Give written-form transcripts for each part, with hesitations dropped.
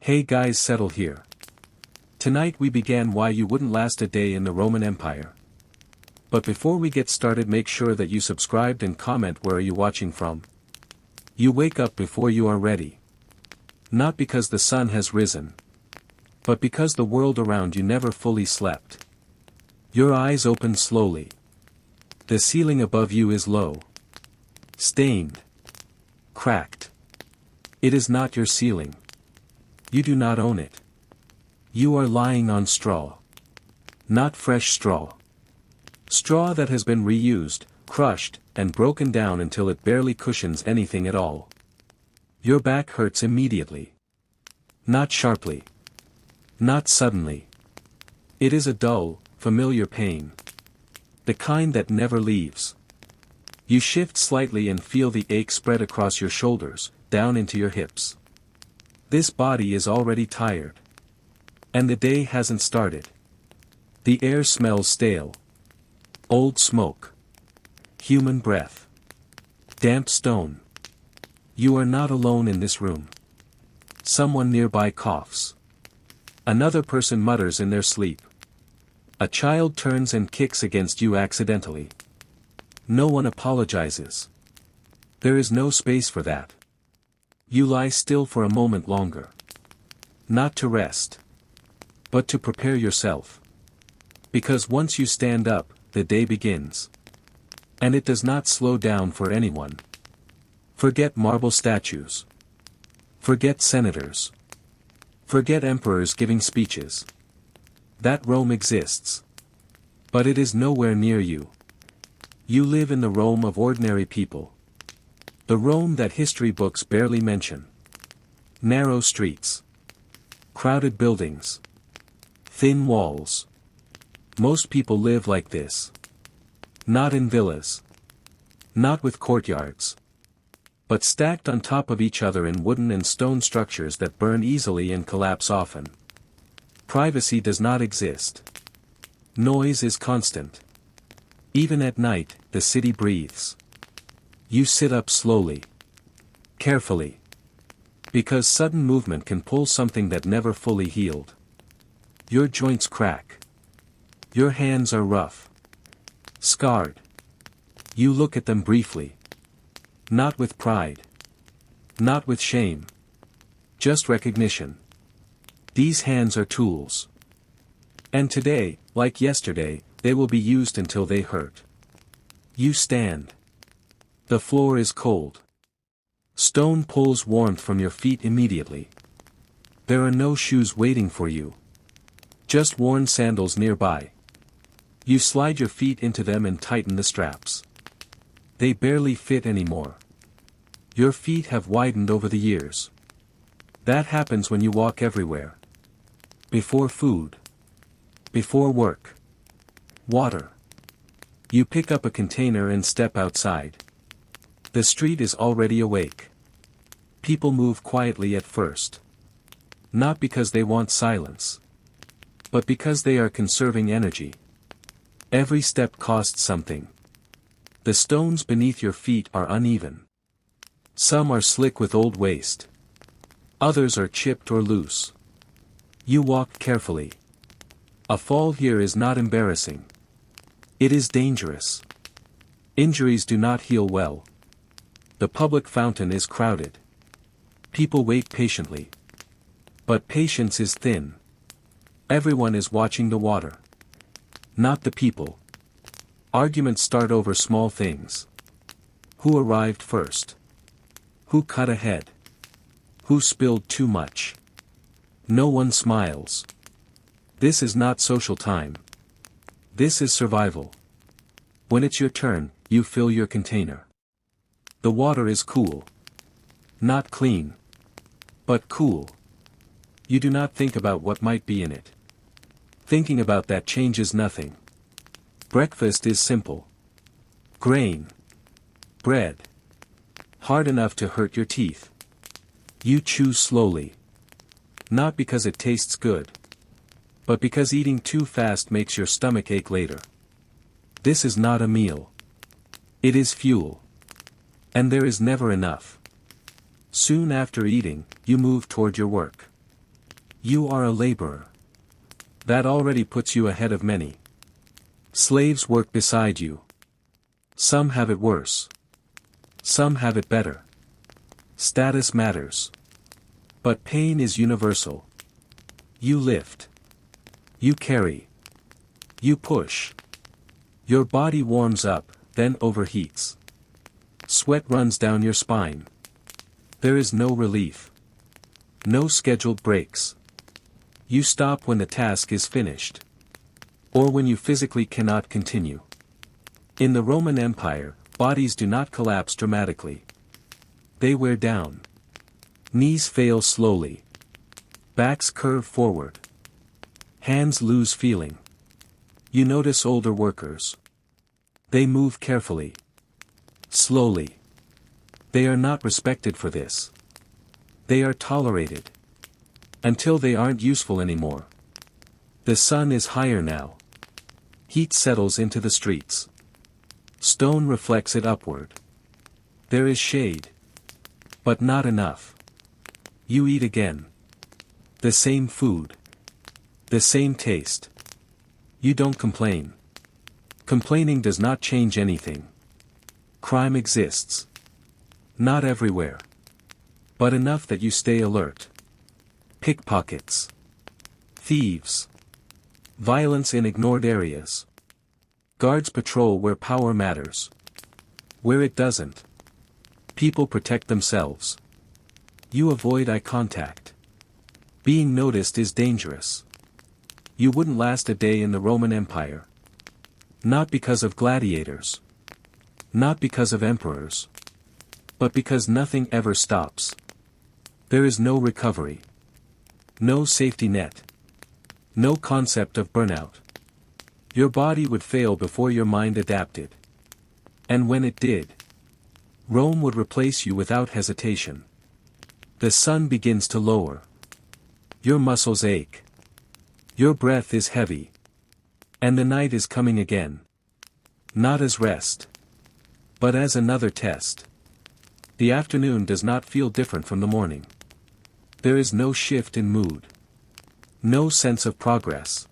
Hey guys, settle here. Tonight we began why you wouldn't last a day in the Roman Empire. But before we get started, make sure that you subscribed and comment where are you watching from. You wake up before you are ready. Not because the sun has risen, but because the world around you never fully slept. Your eyes open slowly. The ceiling above you is low. Stained. Cracked. It is not your ceiling. You do not own it. You are lying on straw. Not fresh straw. Straw that has been reused, crushed, and broken down until it barely cushions anything at all. Your back hurts immediately. Not sharply. Not suddenly. It is a dull, familiar pain. The kind that never leaves. You shift slightly and feel the ache spread across your shoulders, down into your hips. This body is already tired. And the day hasn't started. The air smells stale. Old smoke. Human breath. Damp stone. You are not alone in this room. Someone nearby coughs. Another person mutters in their sleep. A child turns and kicks against you accidentally. No one apologizes. There is no space for that. You lie still for a moment longer. Not to rest. But to prepare yourself. Because once you stand up, the day begins. And it does not slow down for anyone. Forget marble statues. Forget senators. Forget emperors giving speeches. That Rome exists. But it is nowhere near you. You live in the Rome of ordinary people. The Rome that history books barely mention. Narrow streets. Crowded buildings. Thin walls. Most people live like this. Not in villas. Not with courtyards. But stacked on top of each other in wooden and stone structures that burn easily and collapse often. Privacy does not exist. Noise is constant. Even at night, the city breathes. You sit up slowly. Carefully. Because sudden movement can pull something that never fully healed. Your joints crack. Your hands are rough. Scarred. You look at them briefly. Not with pride. Not with shame. Just recognition. These hands are tools. And today, like yesterday, they will be used until they hurt. You stand. The floor is cold. Stone pulls warmth from your feet immediately. There are no shoes waiting for you. Just worn sandals nearby. You slide your feet into them and tighten the straps. They barely fit anymore. Your feet have widened over the years. That happens when you walk everywhere. Before food. Before work. Water. You pick up a container and step outside. The street is already awake. People move quietly at first. Not because they want silence. But because they are conserving energy. Every step costs something. The stones beneath your feet are uneven. Some are slick with old waste. Others are chipped or loose. You walk carefully. A fall here is not embarrassing. It is dangerous. Injuries do not heal well. The public fountain is crowded. People wait patiently. But patience is thin. Everyone is watching the water. Not the people. Arguments start over small things. Who arrived first? Who cut ahead? Who spilled too much? No one smiles. This is not social time. This is survival. When it's your turn, you fill your container. The water is cool. Not clean. But cool. You do not think about what might be in it. Thinking about that changes nothing. Breakfast is simple. Grain. Bread. Hard enough to hurt your teeth. You chew slowly. Not because it tastes good. But because eating too fast makes your stomach ache later. This is not a meal. It is fuel. And there is never enough. Soon after eating, you move toward your work. You are a laborer. That already puts you ahead of many. Slaves work beside you. Some have it worse. Some have it better. Status matters. But pain is universal. You lift. You carry. You push. Your body warms up, then overheats. Sweat runs down your spine. There is no relief. No scheduled breaks. You stop when the task is finished. Or when you physically cannot continue. In the Roman Empire, bodies do not collapse dramatically. They wear down. Knees fail slowly. Backs curve forward. Hands lose feeling. You notice older workers. They move carefully. Slowly. They are not respected for this. They are tolerated. Until they aren't useful anymore. The sun is higher now. Heat settles into the streets. Stone reflects it upward. There is shade. But not enough. You eat again. The same food. The same taste. You don't complain. Complaining does not change anything. Crime exists. Not everywhere. But enough that you stay alert. Pickpockets. Thieves. Violence in ignored areas. Guards patrol where power matters. Where it doesn't. People protect themselves. You avoid eye contact. Being noticed is dangerous. You wouldn't last a day in the Roman Empire. Not because of gladiators. Not because of emperors. But because nothing ever stops. There is no recovery. No safety net. No concept of burnout. Your body would fail before your mind adapted. And when it did, Rome would replace you without hesitation. The sun begins to lower. Your muscles ache. Your breath is heavy. And the night is coming again. Not as rest. But as another test. The afternoon does not feel different from the morning. There is no shift in mood. No sense of progress.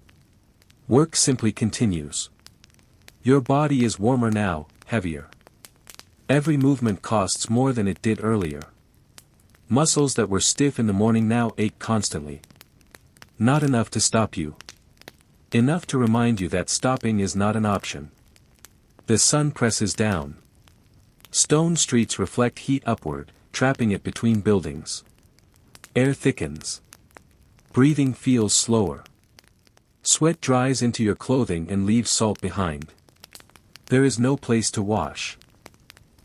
Work simply continues. Your body is warmer now, heavier. Every movement costs more than it did earlier. Muscles that were stiff in the morning now ache constantly. Not enough to stop you. Enough to remind you that stopping is not an option. The sun presses down. Stone streets reflect heat upward, trapping it between buildings. Air thickens. Breathing feels slower. Sweat dries into your clothing and leaves salt behind. There is no place to wash.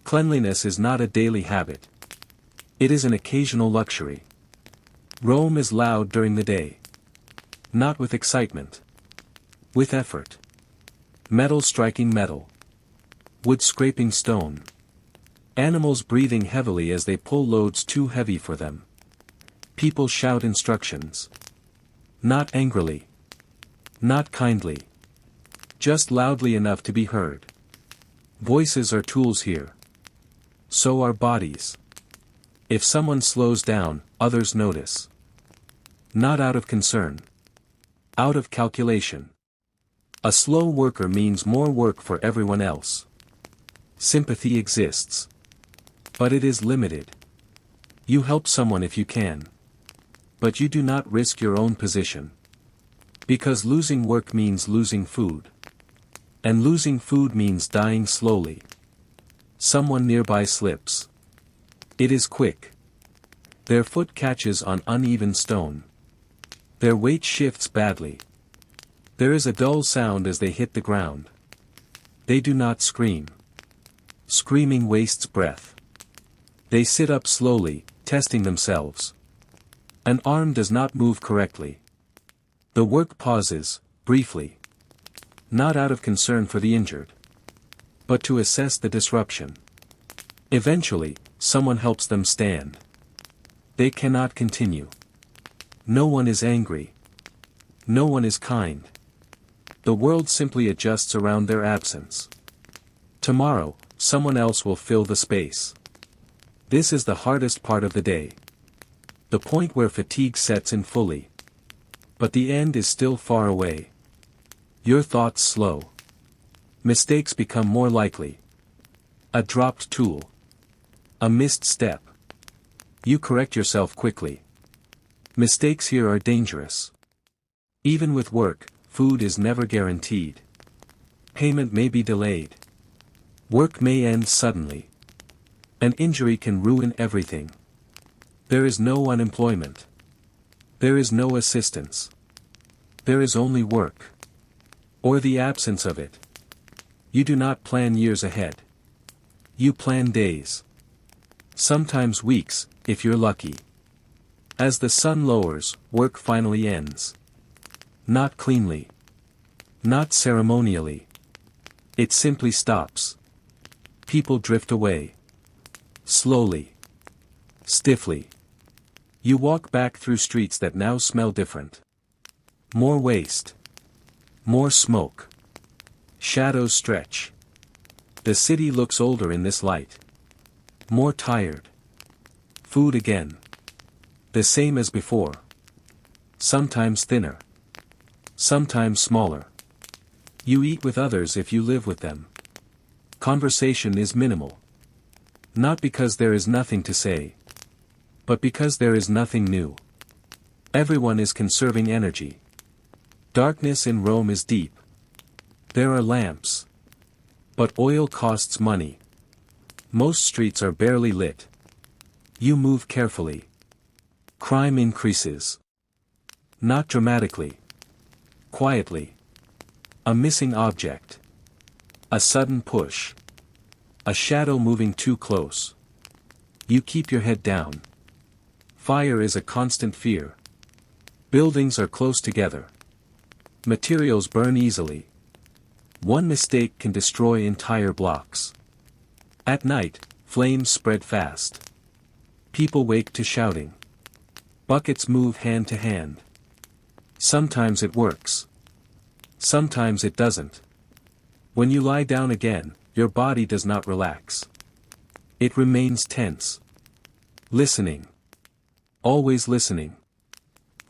Cleanliness is not a daily habit. It is an occasional luxury. Rome is loud during the day. Not with excitement. With effort. Metal striking metal. Wood scraping stone. Animals breathing heavily as they pull loads too heavy for them. People shout instructions. Not angrily. Not kindly. Just loudly enough to be heard. Voices are tools here. So are bodies. If someone slows down, others notice. Not out of concern. Out of calculation. A slow worker means more work for everyone else. Sympathy exists. But it is limited. You help someone if you can. But you do not risk your own position. Because losing work means losing food. And losing food means dying slowly. Someone nearby slips. It is quick. Their foot catches on uneven stone. Their weight shifts badly. There is a dull sound as they hit the ground. They do not scream. Screaming wastes breath. They sit up slowly, testing themselves. An arm does not move correctly. The work pauses, briefly. Not out of concern for the injured. But to assess the disruption. Eventually, someone helps them stand. They cannot continue. No one is angry. No one is kind. The world simply adjusts around their absence. Tomorrow, someone else will fill the space. This is the hardest part of the day. The point where fatigue sets in fully. But the end is still far away. Your thoughts slow. Mistakes become more likely. A dropped tool. A missed step. You correct yourself quickly. Mistakes here are dangerous. Even with work, food is never guaranteed. Payment may be delayed. Work may end suddenly. An injury can ruin everything. There is no unemployment. There is no assistance. There is only work. Or the absence of it. You do not plan years ahead. You plan days. Sometimes weeks, if you're lucky. As the sun lowers, work finally ends. Not cleanly. Not ceremonially. It simply stops. People drift away. Slowly. Stiffly. You walk back through streets that now smell different. More waste. More smoke. Shadows stretch. The city looks older in this light. More tired. Food again. The same as before. Sometimes thinner. Sometimes smaller. You eat with others if you live with them. Conversation is minimal. Not because there is nothing to say. But because there is nothing new. Everyone is conserving energy. Darkness in Rome is deep. There are lamps. But oil costs money. Most streets are barely lit. You move carefully. Crime increases. Not dramatically. Quietly. A missing object. A sudden push. A shadow moving too close. You keep your head down. Fire is a constant fear. Buildings are close together. Materials burn easily. One mistake can destroy entire blocks. At night, flames spread fast. People wake to shouting. Buckets move hand to hand. Sometimes it works. Sometimes it doesn't. When you lie down again, your body does not relax. It remains tense. Listening. Always listening.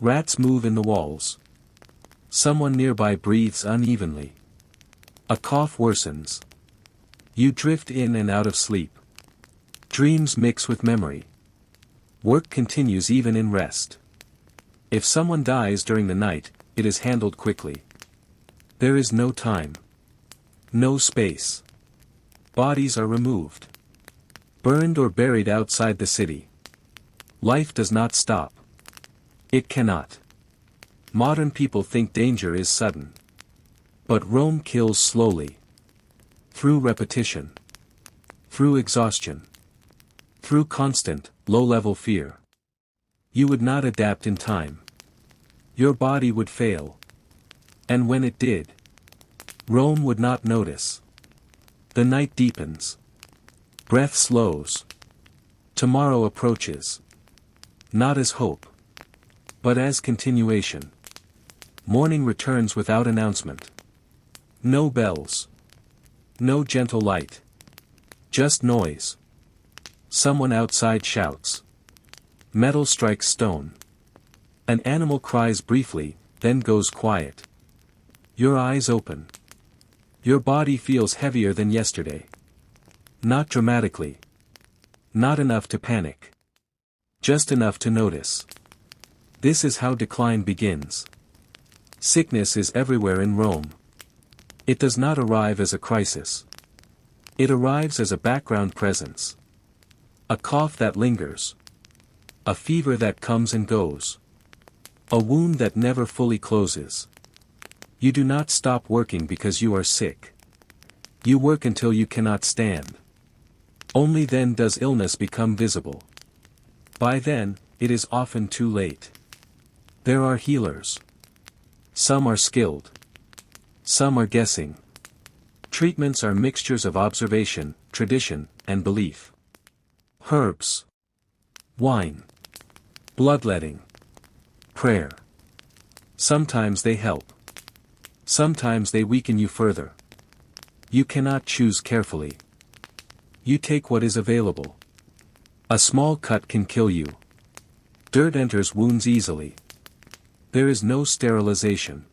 Rats move in the walls. Someone nearby breathes unevenly. A cough worsens. You drift in and out of sleep. Dreams mix with memory. Work continues even in rest. If someone dies during the night, it is handled quickly. There is no time. No space. Bodies are removed. Burned or buried outside the city. Life does not stop. It cannot. Modern people think danger is sudden. But Rome kills slowly. Through repetition. Through exhaustion. Through constant, low-level fear. You would not adapt in time. Your body would fail. And when it did, Rome would not notice. The night deepens. Breath slows. Tomorrow approaches. Not as hope. But as continuation. Morning returns without announcement. No bells. No gentle light. Just noise. Someone outside shouts. Metal strikes stone. An animal cries briefly, then goes quiet. Your eyes open. Your body feels heavier than yesterday. Not dramatically. Not enough to panic. Just enough to notice. This is how decline begins. Sickness is everywhere in Rome. It does not arrive as a crisis. It arrives as a background presence. A cough that lingers. A fever that comes and goes. A wound that never fully closes. You do not stop working because you are sick. You work until you cannot stand. Only then does illness become visible. By then, it is often too late. There are healers. Some are skilled. Some are guessing. Treatments are mixtures of observation, tradition, and belief. Herbs. Wine. Bloodletting. Prayer. Sometimes they help. Sometimes they weaken you further. You cannot choose carefully. You take what is available. A small cut can kill you. Dirt enters wounds easily. There is no sterilization.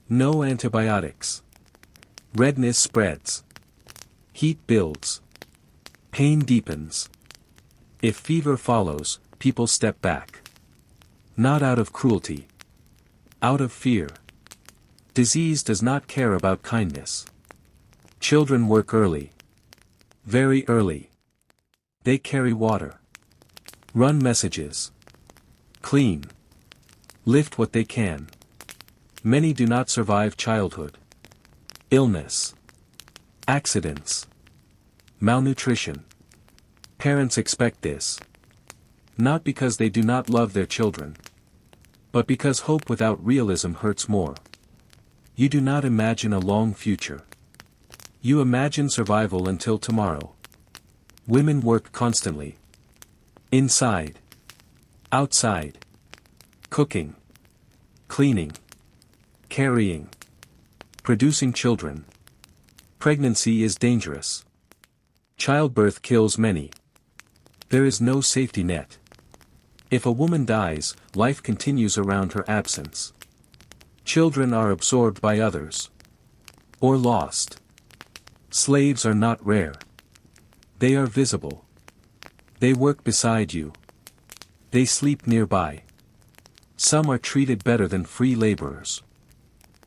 No antibiotics. Redness spreads. Heat builds. Pain deepens. If fever follows, people step back. Not out of cruelty. Out of fear. Disease does not care about kindness. Children work early. Very early. They carry water. Run messages. Clean. Lift what they can. Many do not survive childhood. Illness. Accidents. Malnutrition. Parents expect this. Not because they do not love their children. But because hope without realism hurts more. You do not imagine a long future. You imagine survival until tomorrow. Women work constantly. Inside. Outside. Cooking. Cleaning. Carrying. Producing children. Pregnancy is dangerous. Childbirth kills many. There is no safety net. If a woman dies, life continues around her absence. Children are absorbed by others. Or lost. Slaves are not rare. They are visible. They work beside you. They sleep nearby. Some are treated better than free laborers.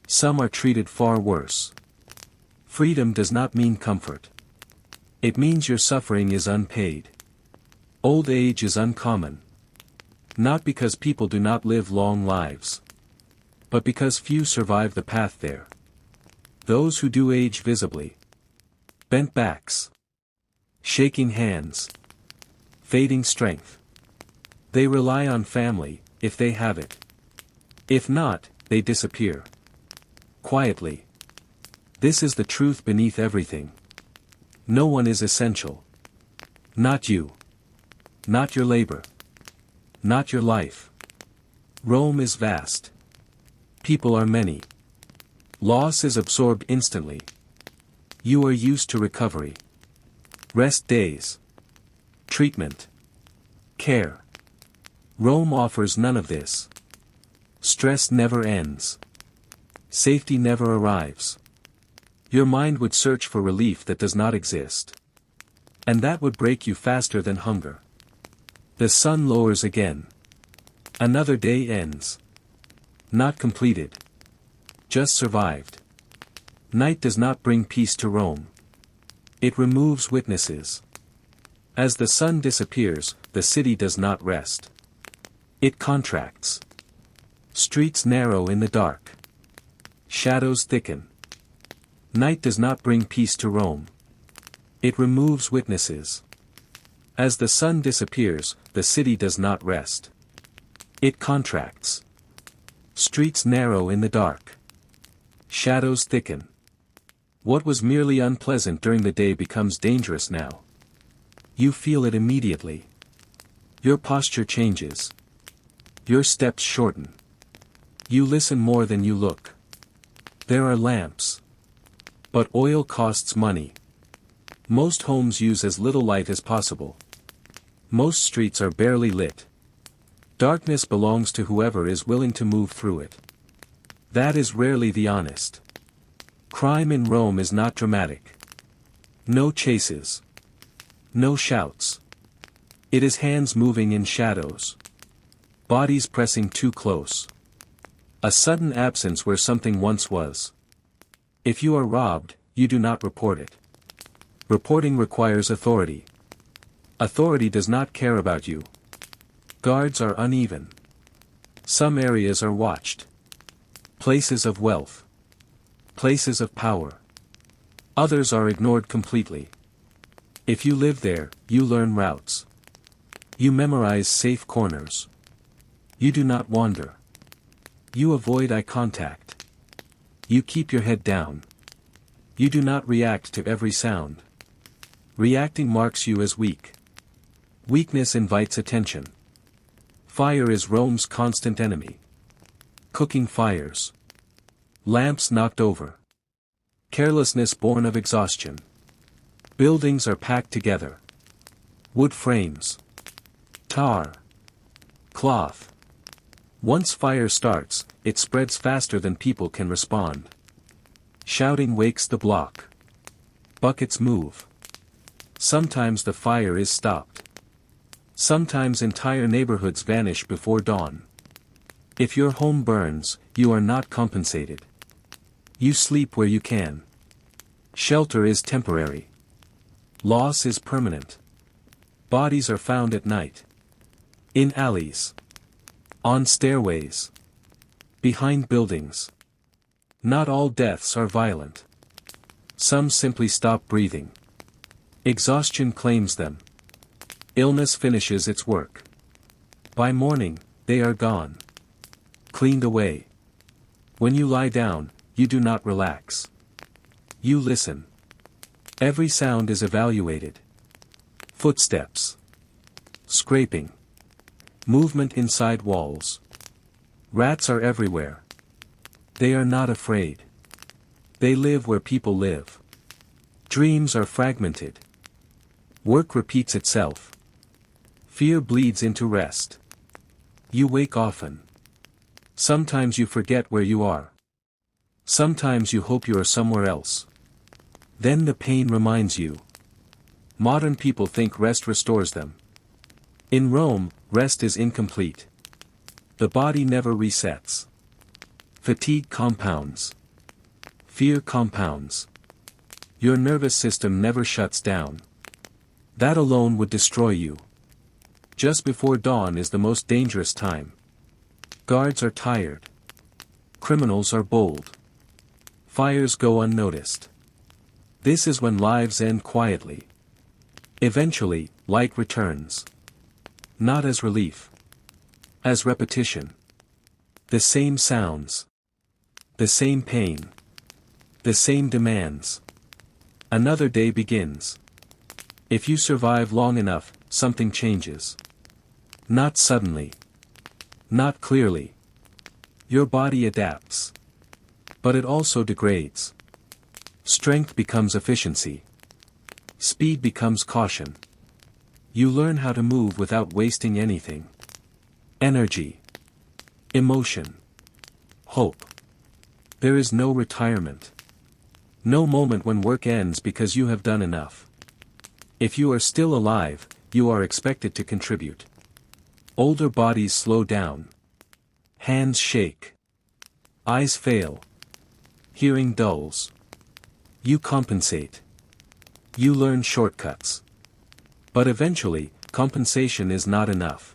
Some are treated far worse. Freedom does not mean comfort. It means your suffering is unpaid. Old age is uncommon. Not because people do not live long lives. But because few survive the path there. Those who do age visibly. Bent backs. Shaking hands. Fading strength. They rely on family, if they have it. If not, they disappear. Quietly. This is the truth beneath everything. No one is essential. Not you. Not your labor. Not your life. Rome is vast. People are many. Loss is absorbed instantly. You are used to recovery. Rest days. Treatment. Care. Rome offers none of this. Stress never ends. Safety never arrives. Your mind would search for relief that does not exist. And that would break you faster than hunger. The sun lowers again. Another day ends. Not completed. Just survived. Night does not bring peace to Rome. It removes witnesses. As the sun disappears, the city does not rest. It contracts. Streets narrow in the dark. Shadows thicken. Night does not bring peace to Rome. It removes witnesses. As the sun disappears, the city does not rest. It contracts. Streets narrow in the dark. Shadows thicken. What was merely unpleasant during the day becomes dangerous now. You feel it immediately. Your posture changes. Your steps shorten. You listen more than you look. There are lamps. But oil costs money. Most homes use as little light as possible. Most streets are barely lit. Darkness belongs to whoever is willing to move through it. That is rarely the honest. Crime in Rome is not dramatic. No chases. No shouts. It is hands moving in shadows. Bodies pressing too close. A sudden absence where something once was. If you are robbed, you do not report it. Reporting requires authority. Authority does not care about you. Guards are uneven. Some areas are watched. Places of wealth. Places of power. Others are ignored completely. If you live there, you learn routes. You memorize safe corners. You do not wander. You avoid eye contact. You keep your head down. You do not react to every sound. Reacting marks you as weak. Weakness invites attention. Fire is Rome's constant enemy. Cooking fires. Lamps knocked over. Carelessness born of exhaustion. Buildings are packed together. Wood frames. Tar. Cloth. Once fire starts, it spreads faster than people can respond. Shouting wakes the block. Buckets move. Sometimes the fire is stopped. Sometimes entire neighborhoods vanish before dawn. If your home burns, you are not compensated. You sleep where you can. Shelter is temporary. Loss is permanent. Bodies are found at night. In alleys. On stairways. Behind buildings. Not all deaths are violent. Some simply stop breathing. Exhaustion claims them. Illness finishes its work. By morning, they are gone. Cleaned away. When you lie down, you do not relax. You listen. Every sound is evaluated. Footsteps. Scraping. Movement inside walls. Rats are everywhere. They are not afraid. They live where people live. Dreams are fragmented. Work repeats itself. Fear bleeds into rest. You wake often. Sometimes you forget where you are. Sometimes you hope you are somewhere else. Then the pain reminds you. Modern people think rest restores them. In Rome, rest is incomplete. The body never resets. Fatigue compounds. Fear compounds. Your nervous system never shuts down. That alone would destroy you. Just before dawn is the most dangerous time. Guards are tired. Criminals are bold. Fires go unnoticed. This is when lives end quietly. Eventually, light returns. Not as relief. As repetition. The same sounds. The same pain. The same demands. Another day begins. If you survive long enough, something changes. Not suddenly. Not clearly. Your body adapts. But it also degrades. Strength becomes efficiency. Speed becomes caution. You learn how to move without wasting anything. Energy. Emotion. Hope. There is no retirement. No moment when work ends because you have done enough. If you are still alive, you are expected to contribute. Older bodies slow down. Hands shake. Eyes fail. Hearing dulls. You compensate. You learn shortcuts. But eventually, compensation is not enough.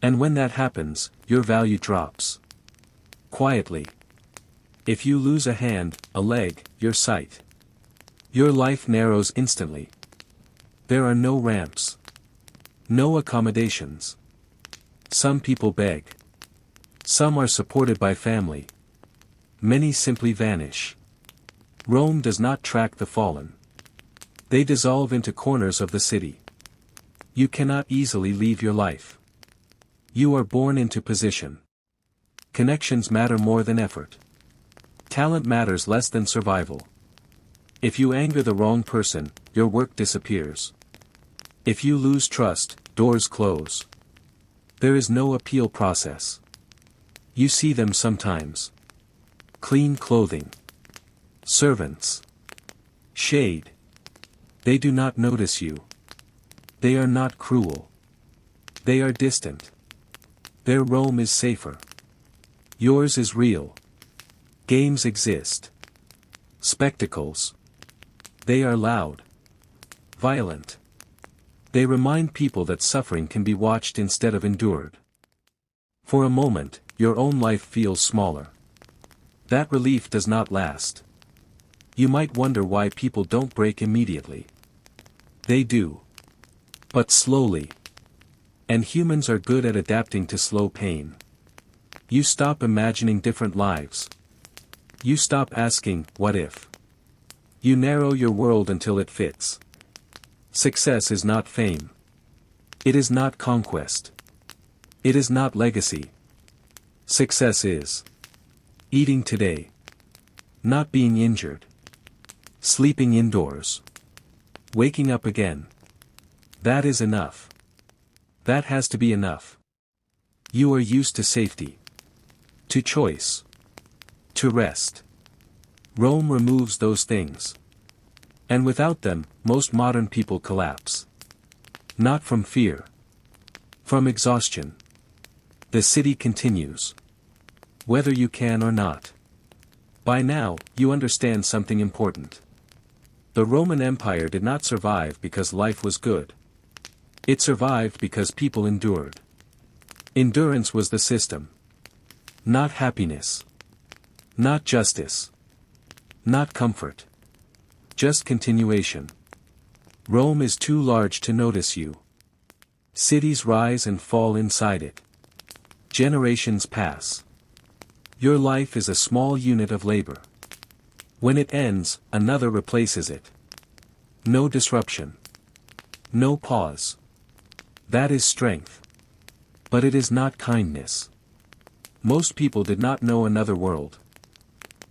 And when that happens, your value drops. Quietly. If you lose a hand, a leg, your sight. Your life narrows instantly. There are no ramps. No accommodations. Some people beg. Some are supported by family. Many simply vanish. Rome does not track the fallen. They dissolve into corners of the city. You cannot easily leave your life. You are born into position. Connections matter more than effort. Talent matters less than survival. If you anger the wrong person, your work disappears. If you lose trust, doors close. There is no appeal process. You see them sometimes. Clean clothing. Servants. Shade. They do not notice you. They are not cruel. They are distant. Their Rome is safer. Yours is real. Games exist. Spectacles. They are loud. Violent. They remind people that suffering can be watched instead of endured. For a moment, your own life feels smaller. That relief does not last. You might wonder why people don't break immediately. They do. But slowly. And humans are good at adapting to slow pain. You stop imagining different lives. You stop asking, what if? You narrow your world until it fits. Success is not fame. It is not conquest. It is not legacy. Success is eating today. Not being injured. Sleeping indoors. Waking up again. That is enough. That has to be enough. You are used to safety, to choice, to rest. Rome removes those things. And without them, most modern people collapse. Not from fear. From exhaustion. The city continues. Whether you can or not. By now, you understand something important. The Roman Empire did not survive because life was good. It survived because people endured. Endurance was the system. Not happiness. Not justice. Not comfort. Just continuation. Rome is too large to notice you. Cities rise and fall inside it. Generations pass. Your life is a small unit of labor. When it ends, another replaces it. No disruption. No pause. That is strength. But it is not kindness. Most people did not know another world.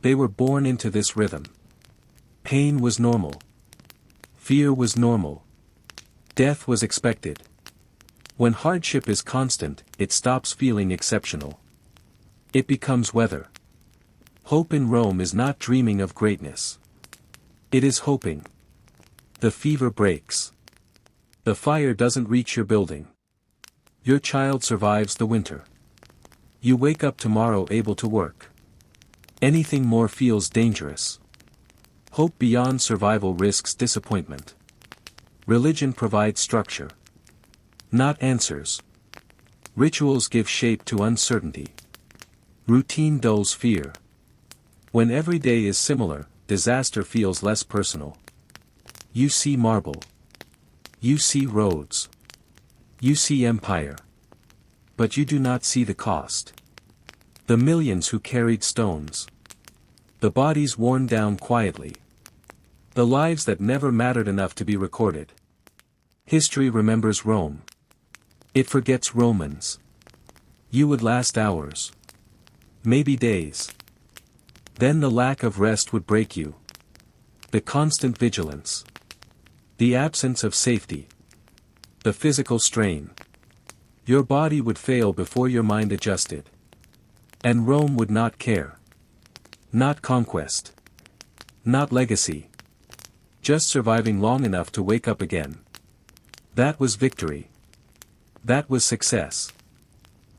They were born into this rhythm. Pain was normal. Fear was normal. Death was expected. When hardship is constant, it stops feeling exceptional. It becomes weather. Hope in Rome is not dreaming of greatness. It is hoping. The fever breaks. The fire doesn't reach your building. Your child survives the winter. You wake up tomorrow able to work. Anything more feels dangerous. Hope beyond survival risks disappointment. Religion provides structure. Not answers. Rituals give shape to uncertainty. Routine dulls fear. When every day is similar, disaster feels less personal. You see marble. You see roads. You see empire. But you do not see the cost. The millions who carried stones. The bodies worn down quietly. The lives that never mattered enough to be recorded. History remembers Rome. It forgets Romans. You would last hours. Maybe days. Then the lack of rest would break you. The constant vigilance. The absence of safety. The physical strain. Your body would fail before your mind adjusted. And Rome would not care. Not conquest. Not legacy. Just surviving long enough to wake up again. That was victory. That was success.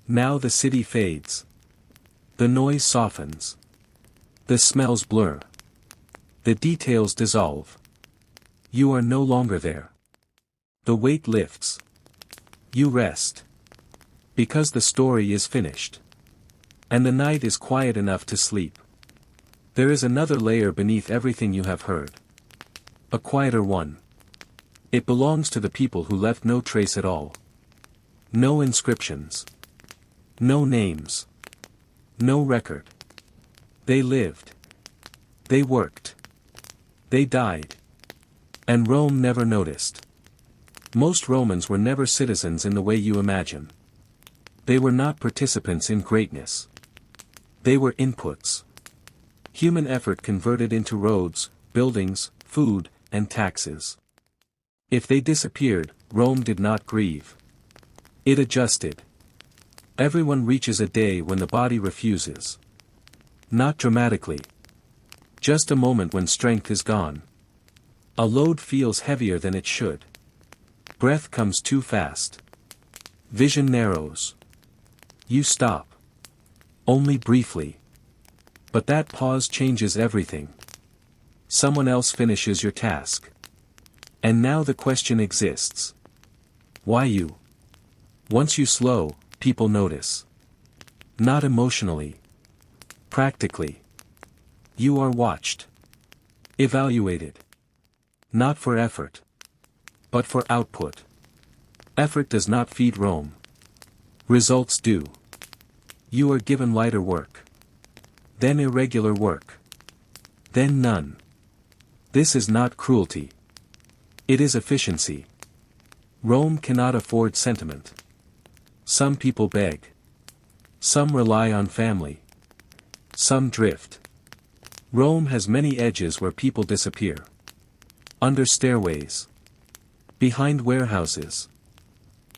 Now the city fades. The noise softens. The smells blur. The details dissolve. You are no longer there. The weight lifts. You rest. Because the story is finished. And the night is quiet enough to sleep. There is another layer beneath everything you have heard. A quieter one. It belongs to the people who left no trace at all. No inscriptions. No names. No record. They lived. They worked. They died. And Rome never noticed. Most Romans were never citizens in the way you imagine. They were not participants in greatness. They were inputs. Human effort converted into roads, buildings, food, and taxes. If they disappeared, Rome did not grieve. It adjusted. Everyone reaches a day when the body refuses. Not dramatically. Just a moment when strength is gone. A load feels heavier than it should. Breath comes too fast. Vision narrows. You stop. Only briefly. But that pause changes everything. Someone else finishes your task. And now the question exists. Why you? Once you slow, people notice. Not emotionally. Practically. You are watched. Evaluated. Not for effort. But for output. Effort does not feed Rome. Results do. You are given lighter work. Then irregular work. Then none. This is not cruelty. It is efficiency. Rome cannot afford sentiment. Some people beg. Some rely on family. Some drift. Rome has many edges where people disappear. Under stairways. Behind warehouses.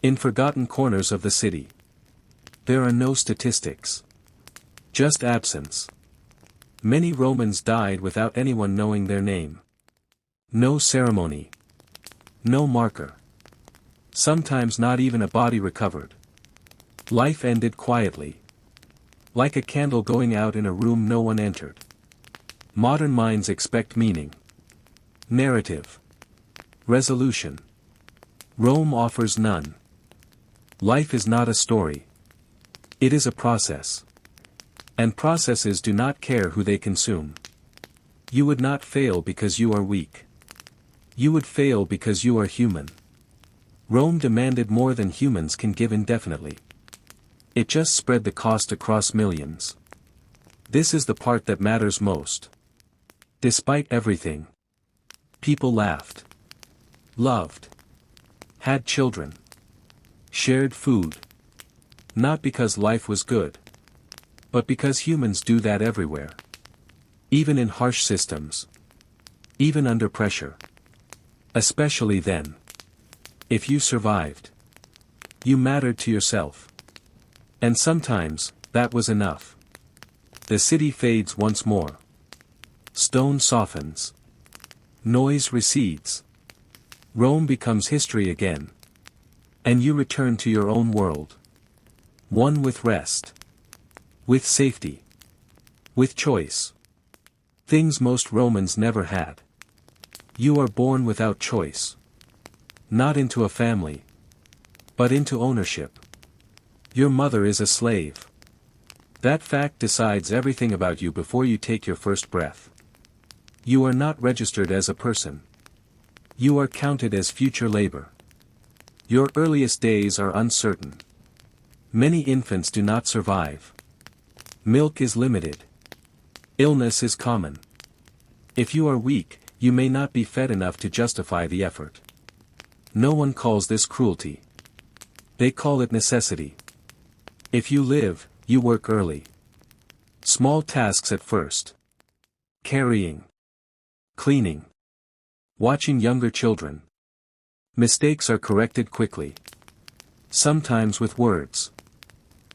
In forgotten corners of the city. There are no statistics. Just absence. Many Romans died without anyone knowing their name. No ceremony. No marker. Sometimes not even a body recovered. Life ended quietly. Like a candle going out in a room no one entered. Modern minds expect meaning. Narrative. Resolution. Rome offers none. Life is not a story. It is a process. And processes do not care who they consume. You would not fail because you are weak. You would fail because you are human. Rome demanded more than humans can give indefinitely. It just spread the cost across millions. This is the part that matters most. Despite everything, people laughed, loved, had children, shared food. Not because life was good, but because humans do that everywhere. Even in harsh systems. Even under pressure. Especially then. If you survived, you mattered to yourself. And sometimes, that was enough. The city fades once more. Stone softens. Noise recedes. Rome becomes history again. And you return to your own world. One with rest. With safety. With choice. Things most Romans never had. You are born without choice. Not into a family. But into ownership. Your mother is a slave. That fact decides everything about you before you take your first breath. You are not registered as a person. You are counted as future labor. Your earliest days are uncertain. Many infants do not survive. Milk is limited. Illness is common. If you are weak, you may not be fed enough to justify the effort. No one calls this cruelty. They call it necessity. If you live, you work early. Small tasks at first. Carrying. Cleaning. Watching younger children. Mistakes are corrected quickly. Sometimes with words.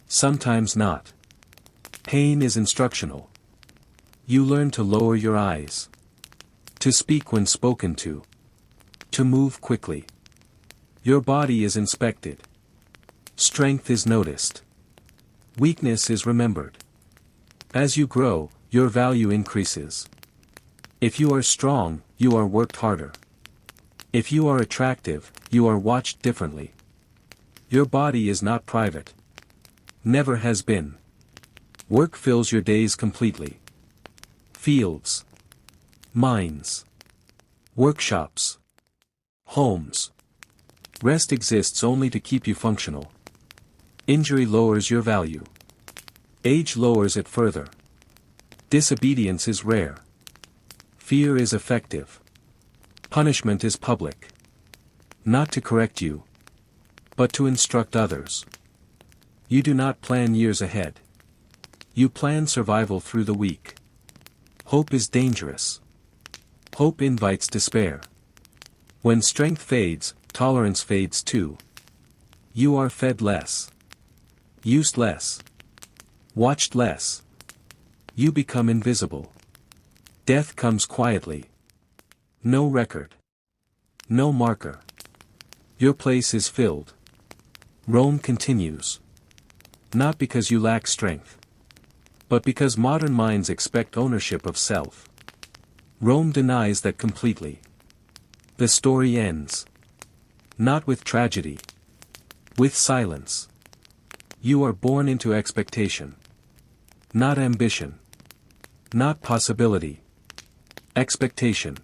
Sometimes not. Pain is instructional. You learn to lower your eyes. To speak when spoken to. To move quickly. Your body is inspected. Strength is noticed. Weakness is remembered. As you grow, your value increases. If you are strong, you are worked harder. If you are attractive, you are watched differently. Your body is not private. Never has been. Work fills your days completely. Fields. Mines. Workshops. Homes. Rest exists only to keep you functional. Injury lowers your value. Age lowers it further. Disobedience is rare. Fear is effective. Punishment is public. Not to correct you, but to instruct others. You do not plan years ahead. You plan survival through the week. Hope is dangerous. Hope invites despair. When strength fades, tolerance fades too. You are fed less. Used less. Watched less. You become invisible. Death comes quietly. No record. No marker. Your place is filled. Rome continues. Not because you lack strength. But because modern minds expect ownership of self. Rome denies that completely. The story ends. Not with tragedy. With silence. You are born into expectation. Not ambition. Not possibility. Expectation.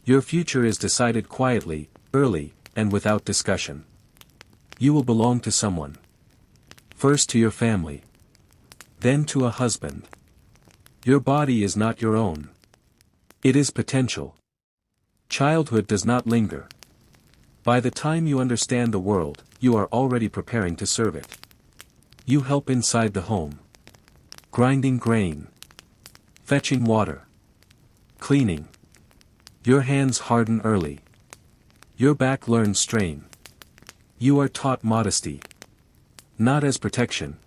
Your future is decided quietly, early, and without discussion. You will belong to someone. First to your family. Then to a husband. Your body is not your own. It is potential. Childhood does not linger. By the time you understand the world, you are already preparing to serve it. You help inside the home. Grinding grain. Fetching water. Cleaning. Your hands harden early. Your back learns strain. You are taught modesty. Not as protection,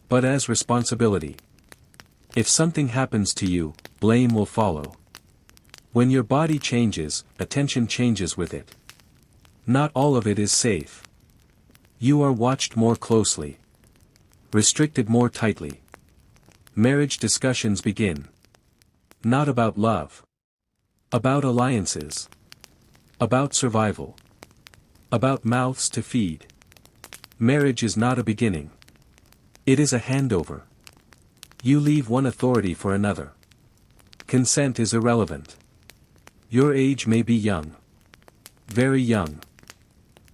but as responsibility. If something happens to you, blame will follow. When your body changes, attention changes with it. Not all of it is safe. You are watched more closely. Restricted more tightly. Marriage discussions begin. Not about love. About alliances. About survival. About mouths to feed. Marriage is not a beginning. It is a handover. You leave one authority for another. Consent is irrelevant. Your age may be young. Very young.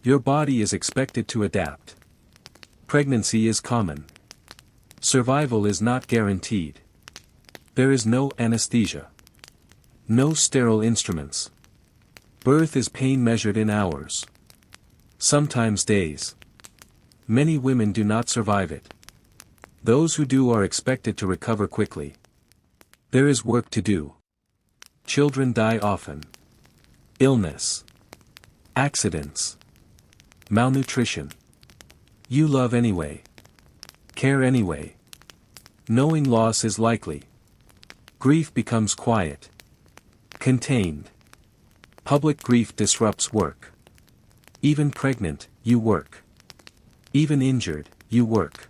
Your body is expected to adapt. Pregnancy is common. Survival is not guaranteed. There is no anesthesia. No sterile instruments. Birth is pain measured in hours. Sometimes days. Many women do not survive it. Those who do are expected to recover quickly. There is work to do. Children die often. Illness. Accidents. Malnutrition. You love anyway. Care anyway. Knowing loss is likely. Grief becomes quiet. Contained. Public grief disrupts work. Even pregnant, you work. Even injured, you work.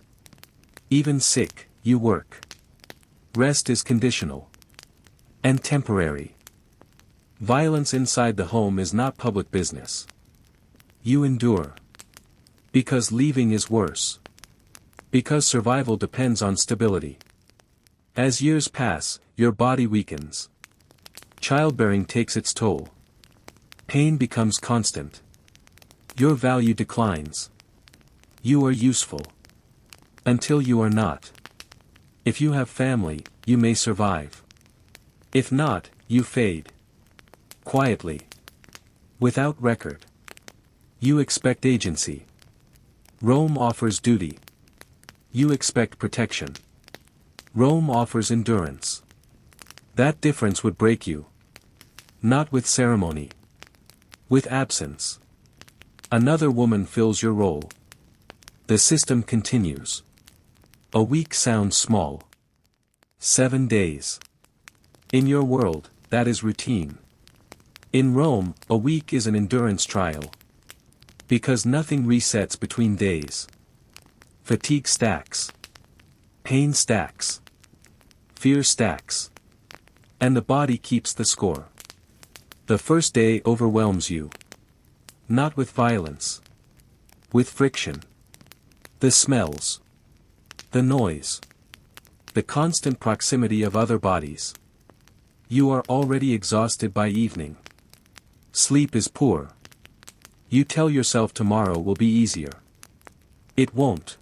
Even sick, you work. Rest is conditional. And temporary. Violence inside the home is not public business. You endure. Because leaving is worse. Because survival depends on stability. As years pass, your body weakens. Childbearing takes its toll. Pain becomes constant. Your value declines. You are useful. Until you are not. If you have family, you may survive. If not, you fade. Quietly. Without record. You expect agency. Rome offers duty. You expect protection. Rome offers endurance. That difference would break you. Not with ceremony. With absence. Another woman fills your role. The system continues. A week sounds small. 7 days. In your world, that is routine. In Rome, a week is an endurance trial. Because nothing resets between days. Fatigue stacks. Pain stacks. Fear stacks. And the body keeps the score. The first day overwhelms you. Not with violence. With friction. The smells. The noise. The constant proximity of other bodies. You are already exhausted by evening. Sleep is poor. You tell yourself tomorrow will be easier. It won't.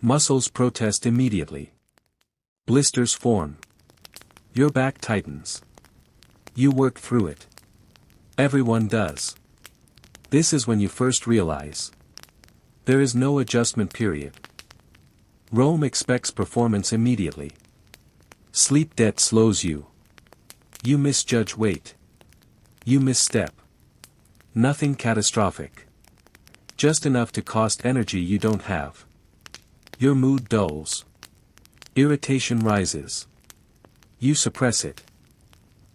Muscles protest immediately. Blisters form. Your back tightens. You work through it. Everyone does. This is when you first realize. There is no adjustment period. Rome expects performance immediately. Sleep debt slows you. You misjudge weight. You misstep. Nothing catastrophic. Just enough to cost energy you don't have. Your mood dulls. Irritation rises. You suppress it.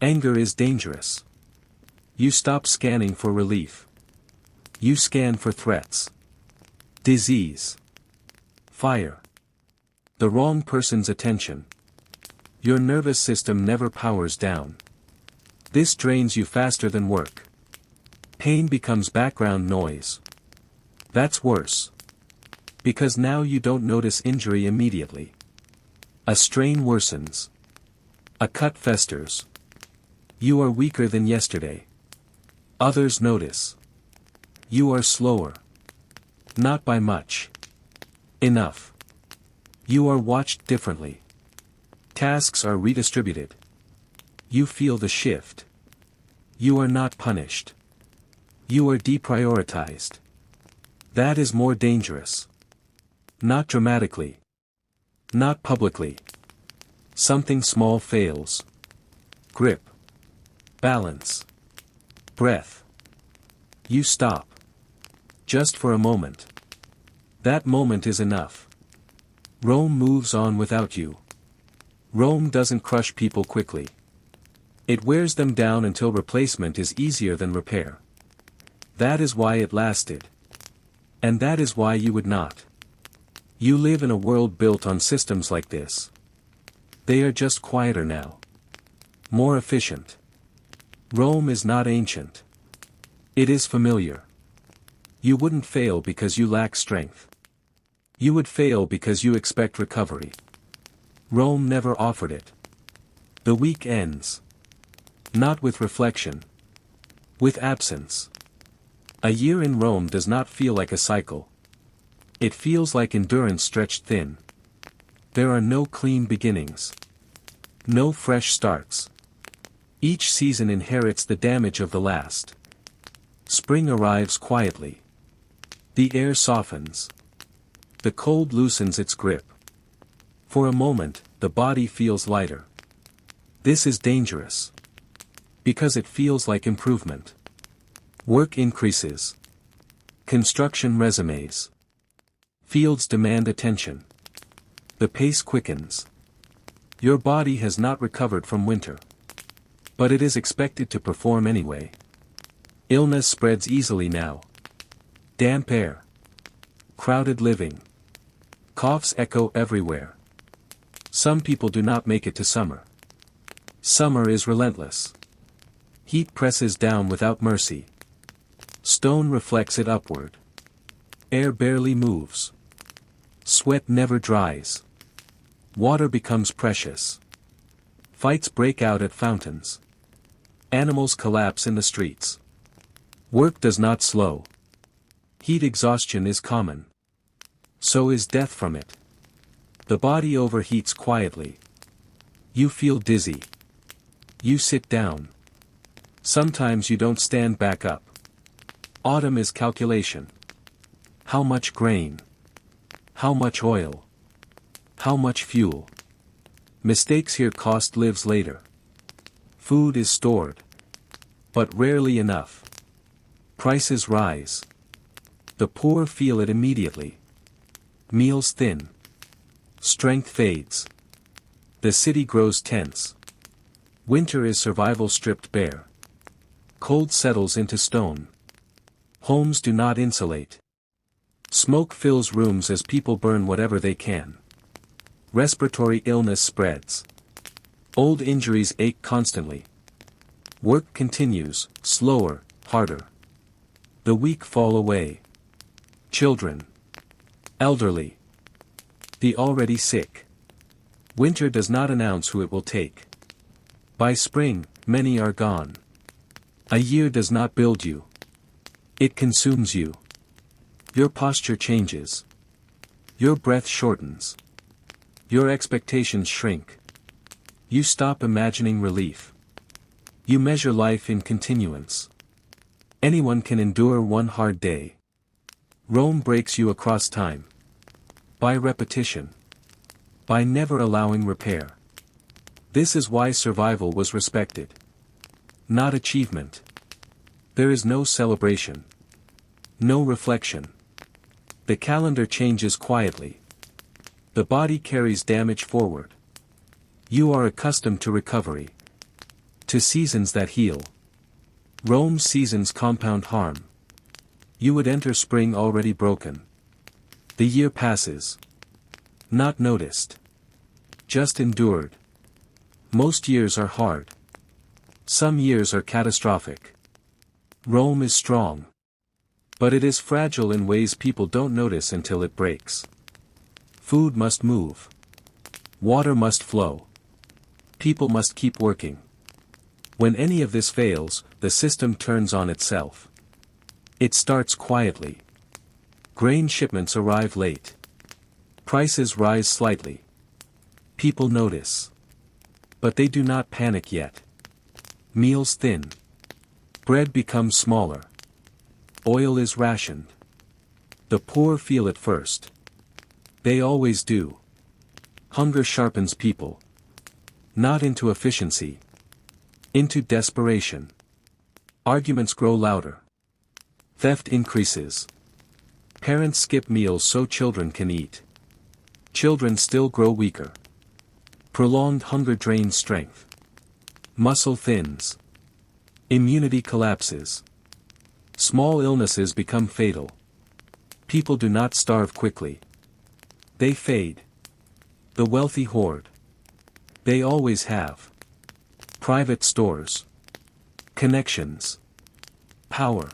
Anger is dangerous. You stop scanning for relief. You scan for threats. Disease. Fire. The wrong person's attention. Your nervous system never powers down. This drains you faster than work. Pain becomes background noise. That's worse. Because now you don't notice injury immediately. A strain worsens. A cut festers. You are weaker than yesterday. Others notice. You are slower. Not by much. Enough. You are watched differently. Tasks are redistributed. You feel the shift. You are not punished. You are deprioritized. That is more dangerous. Not dramatically. Not publicly. Something small fails. Grip. Balance. Breath. You stop. Just for a moment. That moment is enough. Rome moves on without you. Rome doesn't crush people quickly. It wears them down until replacement is easier than repair. That is why it lasted. And that is why you would not. You live in a world built on systems like this. They are just quieter now. More efficient. Rome is not ancient. It is familiar. You wouldn't fail because you lack strength. You would fail because you expect recovery. Rome never offered it. The week ends. Not with reflection. With absence. A year in Rome does not feel like a cycle. It feels like endurance stretched thin. There are no clean beginnings. No fresh starts. Each season inherits the damage of the last. Spring arrives quietly. The air softens. The cold loosens its grip. For a moment, the body feels lighter. This is dangerous. Because it feels like improvement. Work increases. Construction resumes. Fields demand attention. The pace quickens. Your body has not recovered from winter. But it is expected to perform anyway. Illness spreads easily now. Damp air. Crowded living. Coughs echo everywhere. Some people do not make it to summer. Summer is relentless. Heat presses down without mercy. Stone reflects it upward. Air barely moves. Sweat never dries. Water becomes precious. Fights break out at fountains. Animals collapse in the streets. Work does not slow. Heat exhaustion is common. So is death from it. The body overheats quietly. You feel dizzy. You sit down. Sometimes you don't stand back up. Autumn is calculation. How much grain? How much oil? How much fuel? Mistakes here cost lives later. Food is stored. But rarely enough. Prices rise. The poor feel it immediately. Meals thin. Strength fades. The city grows tense. Winter is survival stripped bare. Cold settles into stone. Homes do not insulate. Smoke fills rooms as people burn whatever they can. Respiratory illness spreads. Old injuries ache constantly. Work continues, slower, harder. The weak fall away. Children. Elderly. The already sick. Winter does not announce who it will take. By spring, many are gone. A year does not build you. It consumes you. Your posture changes. Your breath shortens. Your expectations shrink. You stop imagining relief. You measure life in continuance. Anyone can endure one hard day. Rome breaks you across time. By repetition. By never allowing repair. This is why survival was respected. Not achievement. There is no celebration. No reflection. The calendar changes quietly. The body carries damage forward. You are accustomed to recovery. To seasons that heal. Rome's seasons compound harm. You would enter spring already broken. The year passes. Not noticed. Just endured. Most years are hard. Some years are catastrophic. Rome is strong. But it is fragile in ways people don't notice until it breaks. Food must move. Water must flow. People must keep working. When any of this fails, the system turns on itself. It starts quietly. Grain shipments arrive late. Prices rise slightly. People notice. But they do not panic yet. Meals thin. Bread becomes smaller. Oil is rationed. The poor feel it first. They always do. Hunger sharpens people. Not into efficiency. Into desperation. Arguments grow louder. Theft increases. Parents skip meals so children can eat. Children still grow weaker. Prolonged hunger drains strength. Muscle thins. Immunity collapses. Small illnesses become fatal. People do not starve quickly. They fade. The wealthy hoard. They always have. Private stores. Connections. Power.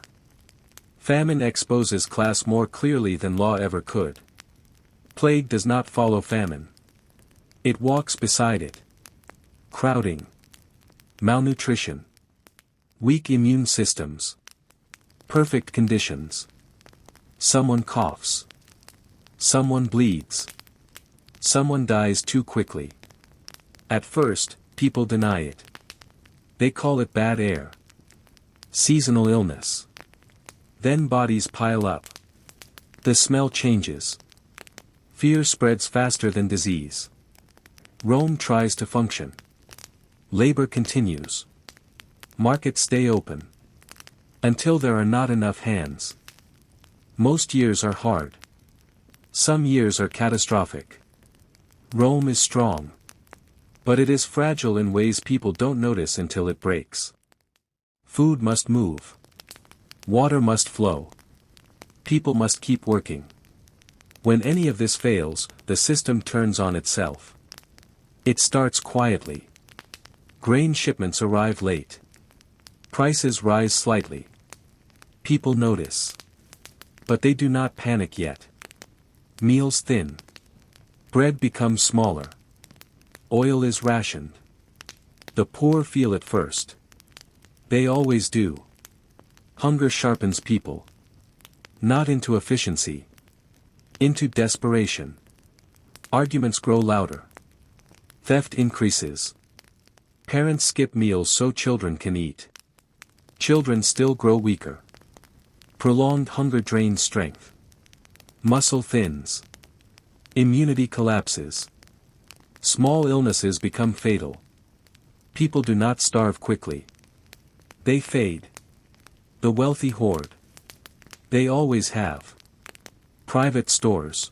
Famine exposes class more clearly than law ever could. Plague does not follow famine. It walks beside it. Crowding. Malnutrition. Weak immune systems. Perfect conditions. Someone coughs. Someone bleeds. Someone dies too quickly. At first, people deny it. They call it bad air. Seasonal illness. Then bodies pile up. The smell changes. Fear spreads faster than disease. Rome tries to function. Labor continues. Markets stay open. Until there are not enough hands. Most years are hard. Some years are catastrophic. Rome is strong. But it is fragile in ways people don't notice until it breaks. Food must move. Water must flow. People must keep working. When any of this fails, the system turns on itself. It starts quietly. Grain shipments arrive late. Prices rise slightly. People notice. But they do not panic yet. Meals thin. Bread becomes smaller. Oil is rationed. The poor feel it first. They always do. Hunger sharpens people. Not into efficiency. Into desperation. Arguments grow louder. Theft increases. Parents skip meals so children can eat. Children still grow weaker. Prolonged hunger drains strength. Muscle thins. Immunity collapses. Small illnesses become fatal. People do not starve quickly. They fade. The wealthy hoard. They always have. Private stores.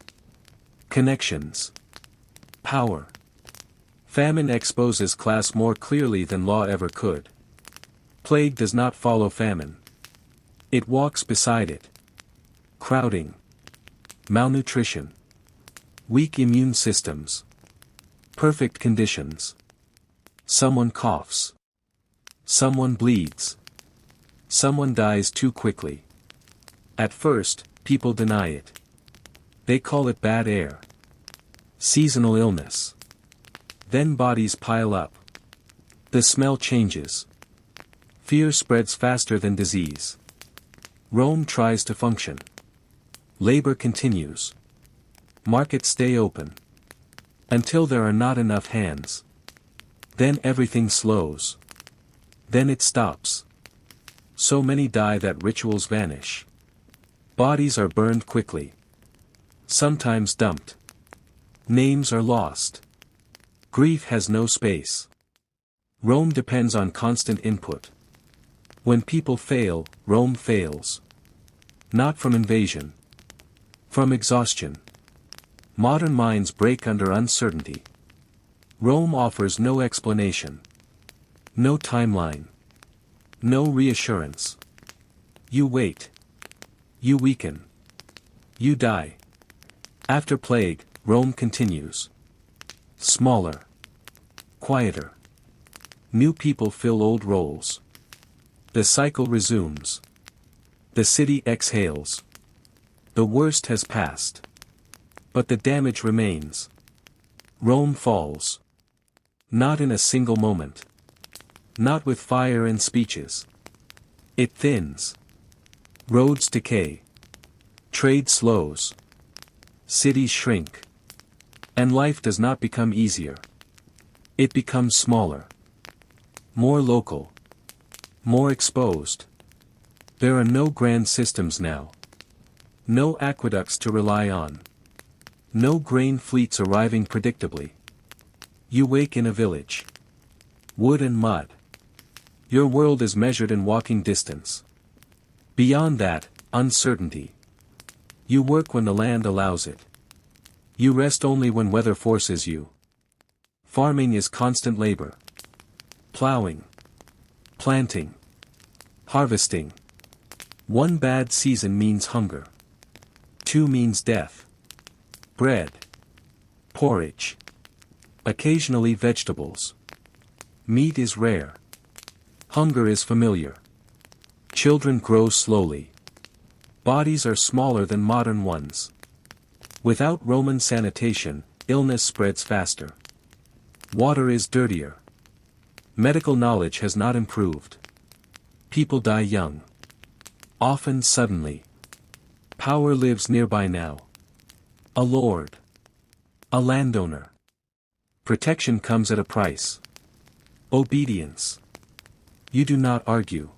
Connections. Power. Famine exposes class more clearly than law ever could. Plague does not follow famine. It walks beside it. Crowding. Malnutrition. Weak immune systems. Perfect conditions. Someone coughs. Someone bleeds. Someone dies too quickly. At first, people deny it. They call it bad air. Seasonal illness. Then bodies pile up. The smell changes. Fear spreads faster than disease. Rome tries to function. Labor continues. Markets stay open. Until there are not enough hands. Then everything slows. Then it stops. So many die that rituals vanish. Bodies are burned quickly. Sometimes dumped. Names are lost. Grief has no space. Rome depends on constant input. When people fail, Rome fails. Not from invasion. From exhaustion. Modern minds break under uncertainty. Rome offers no explanation. No timeline. No reassurance. You wait. You weaken. You die. After plague, Rome continues. Smaller. Quieter. New people fill old roles. The cycle resumes. The city exhales. The worst has passed. But the damage remains. Rome falls. Not in a single moment. Not with fire and speeches. It thins. Roads decay. Trade slows. Cities shrink. And life does not become easier. It becomes smaller. More local. More exposed. There are no grand systems now. No aqueducts to rely on. No grain fleets arriving predictably. You wake in a village. Wood and mud. Your world is measured in walking distance. Beyond that, uncertainty. You work when the land allows it. You rest only when weather forces you. Farming is constant labor. Plowing. Planting. Harvesting. One bad season means hunger. Two means death. Bread. Porridge. Occasionally vegetables. Meat is rare. Hunger is familiar. Children grow slowly. Bodies are smaller than modern ones. Without Roman sanitation, illness spreads faster. Water is dirtier. Medical knowledge has not improved. People die young. Often suddenly. Power lives nearby now. A lord. A landowner. Protection comes at a price. Obedience. You do not argue.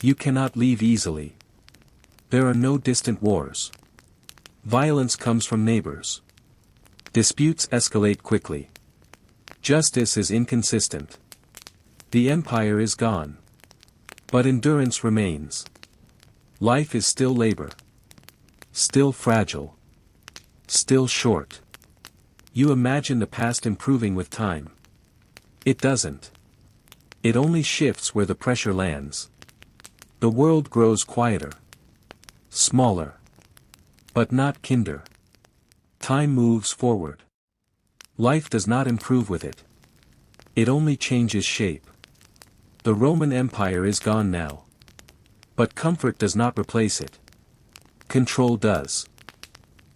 You cannot leave easily. There are no distant wars. Violence comes from neighbors. Disputes escalate quickly. Justice is inconsistent. The empire is gone. But endurance remains. Life is still labor. Still fragile. Still short. You imagine the past improving with time. It doesn't. It only shifts where the pressure lands. The world grows quieter. Smaller. But not kinder. Time moves forward. Life does not improve with it. It only changes shape. The Roman Empire is gone now. But comfort does not replace it. Control does.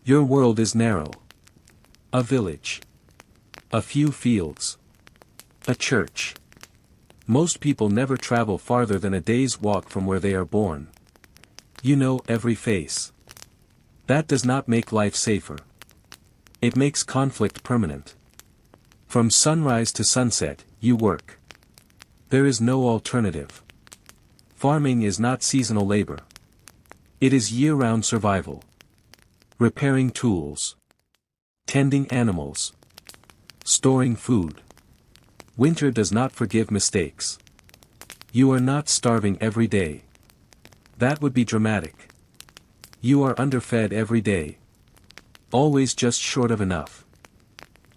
Your world is narrow. A village. A few fields. A church. Most people never travel farther than a day's walk from where they are born. You know every face. That does not make life safer. It makes conflict permanent. From sunrise to sunset, you work. There is no alternative. Farming is not seasonal labor. It is year-round survival. Repairing tools. Tending animals. Storing food. Winter does not forgive mistakes. You are not starving every day. That would be dramatic. You are underfed every day. Always just short of enough.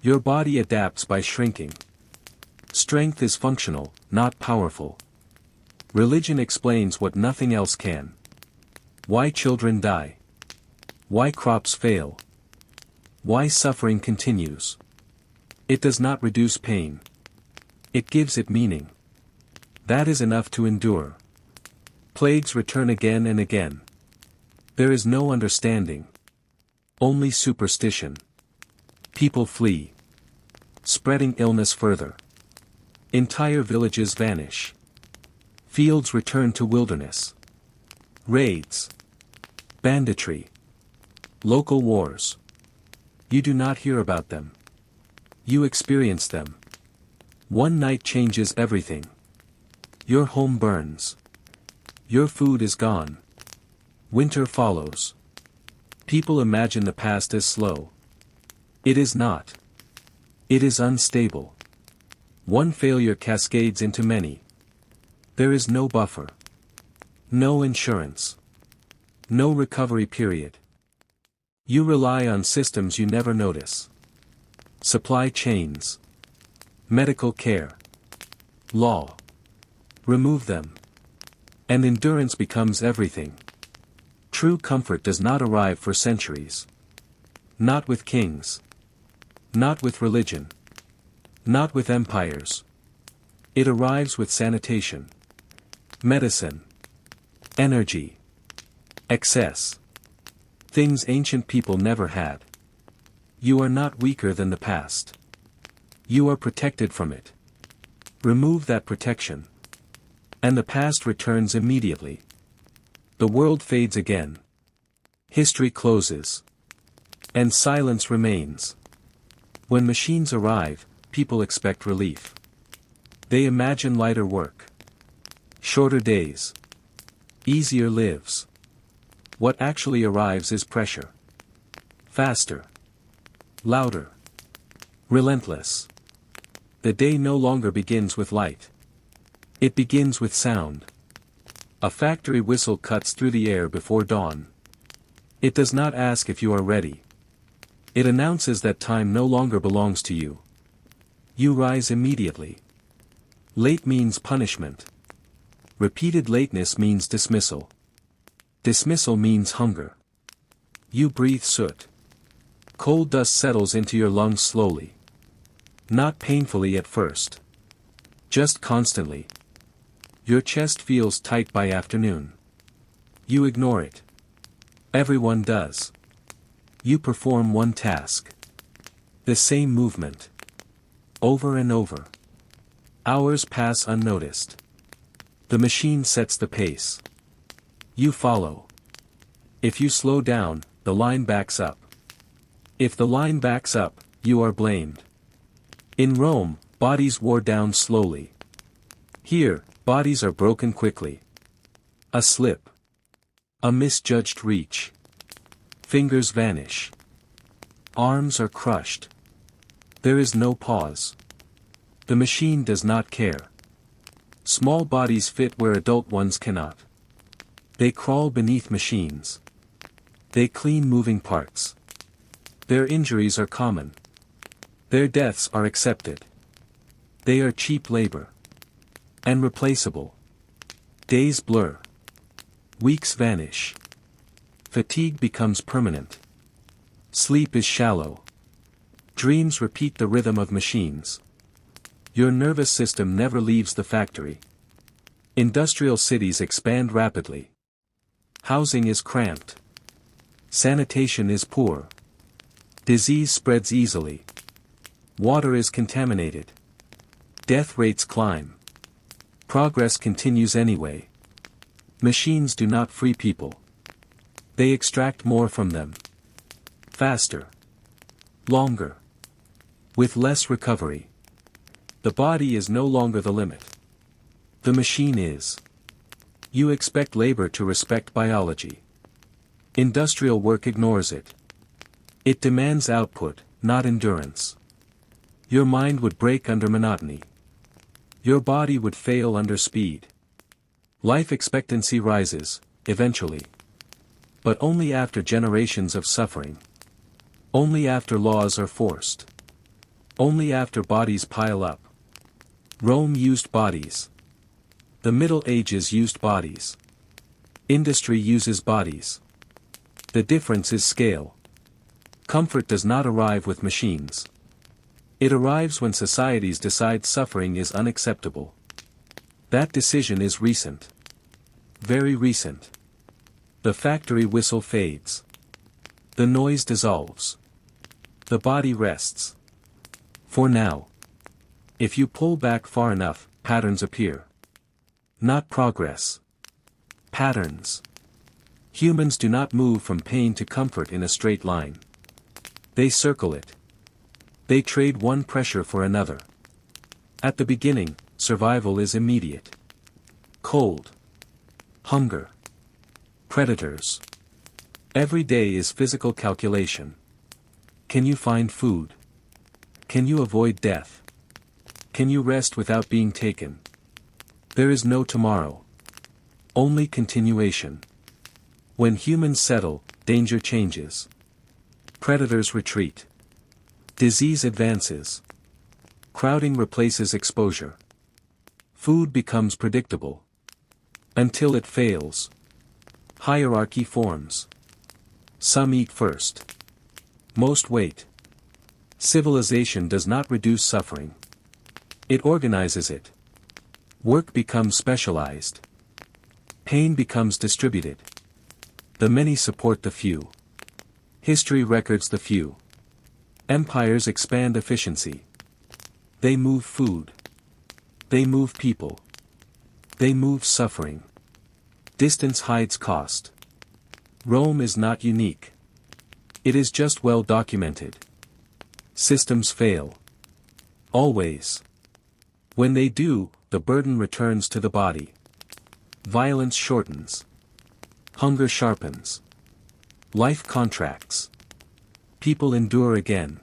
Your body adapts by shrinking. Strength is functional, not powerful. Religion explains what nothing else can. Why children die. Why crops fail. Why suffering continues. It does not reduce pain. It gives it meaning. That is enough to endure. Plagues return again and again. There is no understanding. Only superstition. People flee. Spreading illness further. Entire villages vanish. Fields return to wilderness. Raids. Banditry. Local wars. You do not hear about them. You experience them. One night changes everything. Your home burns. Your food is gone. Winter follows. People imagine the past as slow. It is not. It is unstable. One failure cascades into many. There is no buffer. No insurance. No recovery period. You rely on systems you never notice. Supply chains. Medical care. Law. Remove them. And endurance becomes everything. True comfort does not arrive for centuries. Not with kings. Not with religion. Not with empires. It arrives with sanitation. Medicine. Energy. Excess. Things ancient people never had. You are not weaker than the past. You are protected from it. Remove that protection. And the past returns immediately. The world fades again. History closes. And silence remains. When machines arrive, people expect relief. They imagine lighter work. Shorter days. Easier lives. What actually arrives is pressure. Faster. Louder. Relentless. The day no longer begins with light. It begins with sound. A factory whistle cuts through the air before dawn. It does not ask if you are ready. It announces that time no longer belongs to you. You rise immediately. Late means punishment. Repeated lateness means dismissal. Dismissal means hunger. You breathe soot. Cold dust settles into your lungs slowly. Not painfully at first. Just constantly. Your chest feels tight by afternoon. You ignore it. Everyone does. You perform one task. The same movement. Over and over. Hours pass unnoticed. The machine sets the pace. You follow. If you slow down, the line backs up. If the line backs up, you are blamed. In Rome, bodies wore down slowly. Here, bodies are broken quickly. A slip. A misjudged reach. Fingers vanish. Arms are crushed. There is no pause. The machine does not care. Small bodies fit where adult ones cannot. They crawl beneath machines. They clean moving parts. Their injuries are common. Their deaths are accepted. They are cheap labor. And replaceable. Days blur. Weeks vanish. Fatigue becomes permanent. Sleep is shallow. Dreams repeat the rhythm of machines. Your nervous system never leaves the factory. Industrial cities expand rapidly. Housing is cramped. Sanitation is poor. Disease spreads easily. Water is contaminated. Death rates climb. Progress continues anyway. Machines do not free people. They extract more from them. Faster. Longer. With less recovery. The body is no longer the limit. The machine is. You expect labor to respect biology. Industrial work ignores it. It demands output, not endurance. Your mind would break under monotony. Your body would fail under speed. Life expectancy rises, eventually. But only after generations of suffering. Only after laws are forced. Only after bodies pile up. Rome used bodies. The Middle Ages used bodies. Industry uses bodies. The difference is scale. Comfort does not arrive with machines. It arrives when societies decide suffering is unacceptable. That decision is recent. Very recent. The factory whistle fades. The noise dissolves. The body rests. For now. If you pull back far enough, patterns appear. Not progress. Patterns. Humans do not move from pain to comfort in a straight line. They circle it. They trade one pressure for another. At the beginning, survival is immediate. Cold. Hunger. Predators. Every day is physical calculation. Can you find food? Can you avoid death? Can you rest without being taken? There is no tomorrow. Only continuation. When humans settle, danger changes. Predators retreat. Disease advances. Crowding replaces exposure. Food becomes predictable. Until it fails. Hierarchy forms. Some eat first. Most wait. Civilization does not reduce suffering. It organizes it. Work becomes specialized. Pain becomes distributed. The many support the few. History records the few. Empires expand efficiency. They move food. They move people. They move suffering. Distance hides cost. Rome is not unique. It is just well documented. Systems fail. Always. When they do, the burden returns to the body. Violence shortens. Hunger sharpens. Life contracts. People endure again.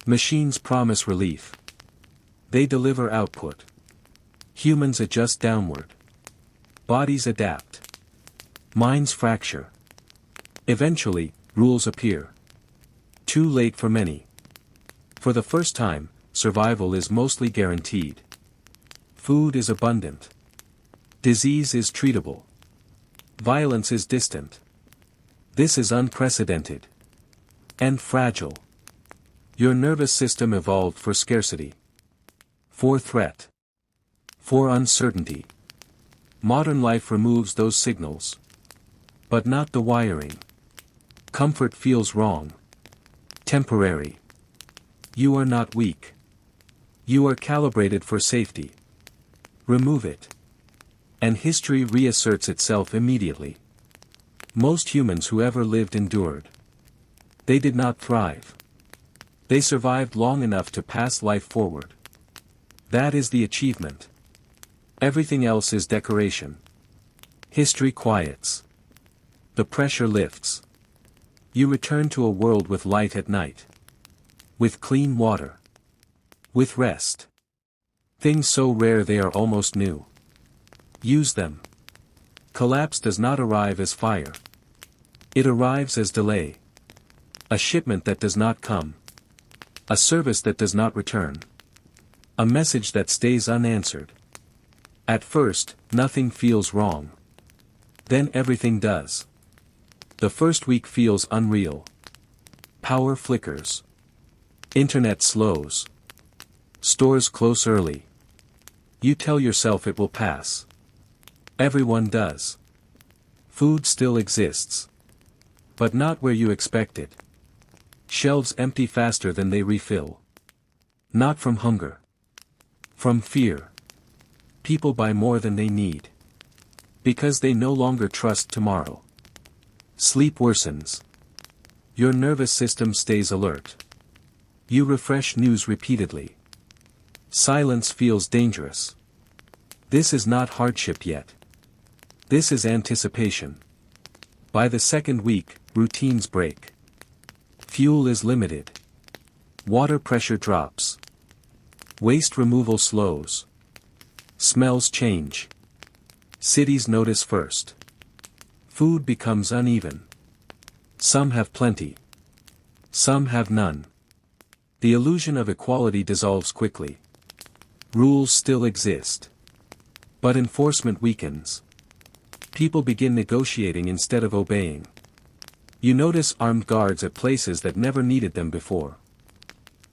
Machines promise relief. They deliver output. Humans adjust downward. Bodies adapt. Minds fracture. Eventually, rules appear. Too late for many. For the first time, survival is mostly guaranteed. Food is abundant. Disease is treatable. Violence is distant. This is unprecedented. And fragile. Your nervous system evolved for scarcity. For threat. For uncertainty. Modern life removes those signals. But not the wiring. Comfort feels wrong. Temporary. You are not weak. You are calibrated for safety. Remove it. And history reasserts itself immediately. Most humans who ever lived endured. They did not thrive. They survived long enough to pass life forward. That is the achievement. Everything else is decoration. History quiets. The pressure lifts. You return to a world with light at night. With clean water. With rest. Things so rare they are almost new. Use them. Collapse does not arrive as fire. It arrives as delay. A shipment that does not come. A service that does not return. A message that stays unanswered. At first, nothing feels wrong. Then everything does. The first week feels unreal. Power flickers. Internet slows. Stores close early. You tell yourself it will pass. Everyone does. Food still exists. But not where you expect it. Shelves empty faster than they refill. Not from hunger. From fear. People buy more than they need. Because they no longer trust tomorrow. Sleep worsens. Your nervous system stays alert. You refresh news repeatedly. Silence feels dangerous. This is not hardship yet. This is anticipation. By the second week, routines break. Fuel is limited. Water pressure drops. Waste removal slows. Smells change. Cities notice first. Food becomes uneven. Some have plenty. Some have none. The illusion of equality dissolves quickly. Rules still exist. But enforcement weakens. People begin negotiating instead of obeying. You notice armed guards at places that never needed them before.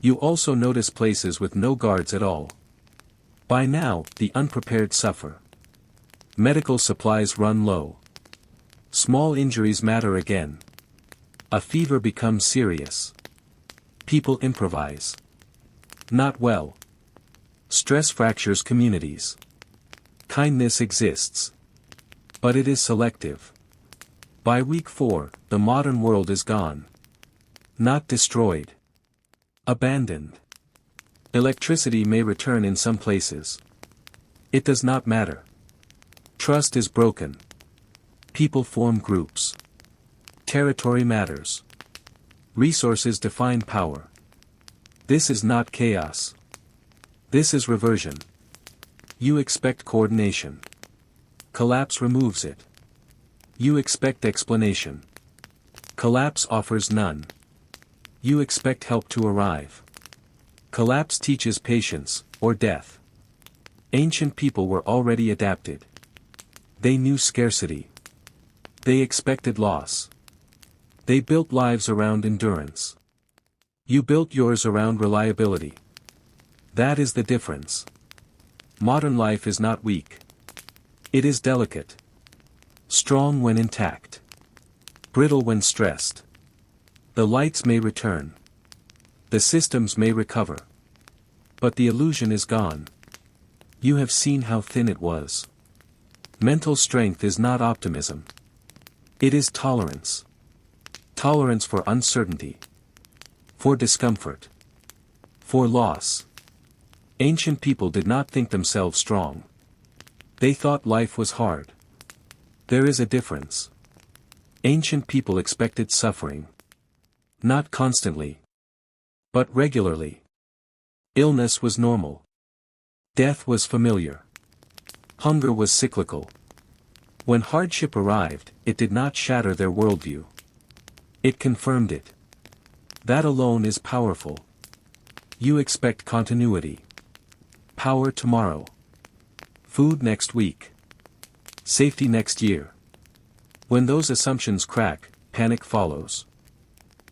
You also notice places with no guards at all. By now, the unprepared suffer. Medical supplies run low. Small injuries matter again. A fever becomes serious. People improvise. Not well. Stress fractures communities. Kindness exists. But it is selective. By week 4, the modern world is gone. Not destroyed. Abandoned. Electricity may return in some places. It does not matter. Trust is broken. People form groups. Territory matters. Resources define power. This is not chaos. This is reversion. You expect coordination. Collapse removes it. You expect explanation. Collapse offers none. You expect help to arrive. Collapse teaches patience, or death. Ancient people were already adapted. They knew scarcity. They expected loss. They built lives around endurance. You built yours around reliability. That is the difference. Modern life is not weak. It is delicate. Strong when intact. Brittle when stressed. The lights may return. The systems may recover. But the illusion is gone. You have seen how thin it was. Mental strength is not optimism. It is tolerance. Tolerance for uncertainty. For discomfort. For loss. Ancient people did not think themselves strong. They thought life was hard. There is a difference. Ancient people expected suffering. Not constantly. But regularly. Illness was normal. Death was familiar. Hunger was cyclical. When hardship arrived, it did not shatter their worldview. It confirmed it. That alone is powerful. You expect continuity. Power tomorrow. Food next week. Safety next year. When those assumptions crack, panic follows.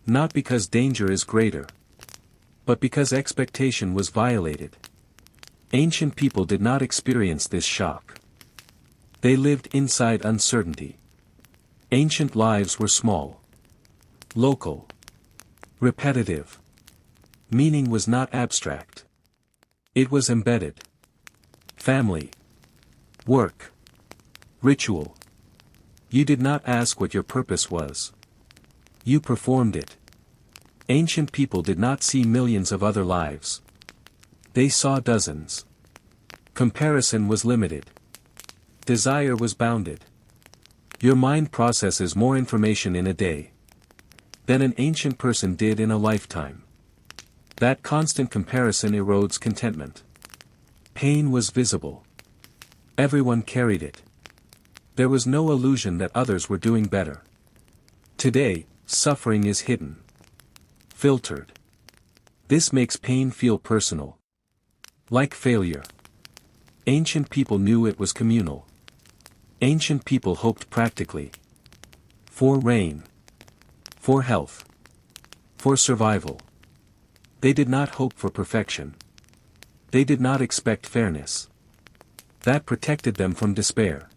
Not because danger is greater, but because expectation was violated. Ancient people did not experience this shock. They lived inside uncertainty. Ancient lives were small, local, repetitive. Meaning was not abstract. It was embedded. Family, work, ritual. You did not ask what your purpose was. You performed it. Ancient people did not see millions of other lives. They saw dozens. Comparison was limited. Desire was bounded. Your mind processes more information in a day than an ancient person did in a lifetime. That constant comparison erodes contentment. Pain was visible. Everyone carried it. There was no illusion that others were doing better. Today, suffering is hidden. Filtered. This makes pain feel personal. Like failure. Ancient people knew it was communal. Ancient people hoped practically. For rain. For health. For survival. They did not hope for perfection. They did not expect fairness. That protected them from despair.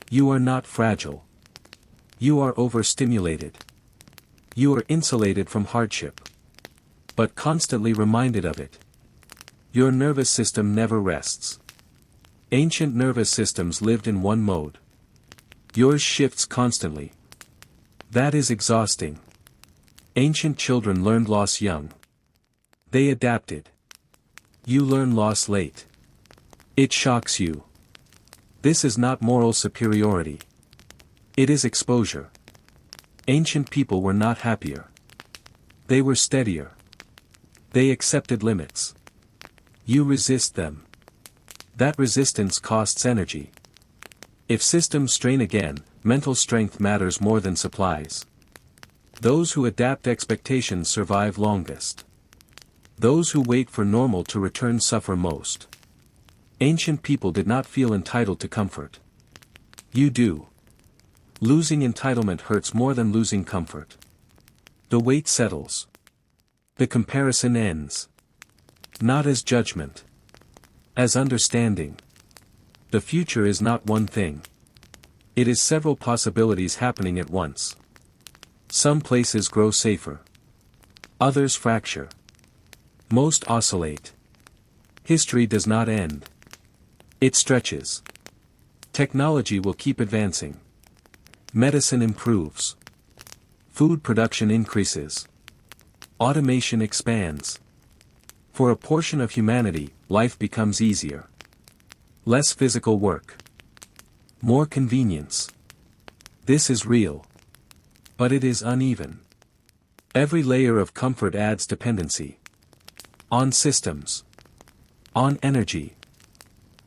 You are not fragile. You are overstimulated. You are insulated from hardship. But constantly reminded of it. Your nervous system never rests. Ancient nervous systems lived in one mode. Yours shifts constantly. That is exhausting. Ancient children learned loss young. They adapted. You learn loss late. It shocks you. This is not moral superiority. It is exposure. Ancient people were not happier. They were steadier. They accepted limits. You resist them. That resistance costs energy. If systems strain again, mental strength matters more than supplies. Those who adapt expectations survive longest. Those who wait for normal to return suffer most. Ancient people did not feel entitled to comfort. You do. Losing entitlement hurts more than losing comfort. The weight settles. The comparison ends. Not as judgment. As understanding. The future is not one thing. It is several possibilities happening at once. Some places grow safer. Others fracture. Most oscillate. History does not end. It stretches. Technology will keep advancing. Medicine improves. Food production increases. Automation expands. For a portion of humanity, life becomes easier. Less physical work. More convenience. This is real. But it is uneven. Every layer of comfort adds dependency. On systems. On energy.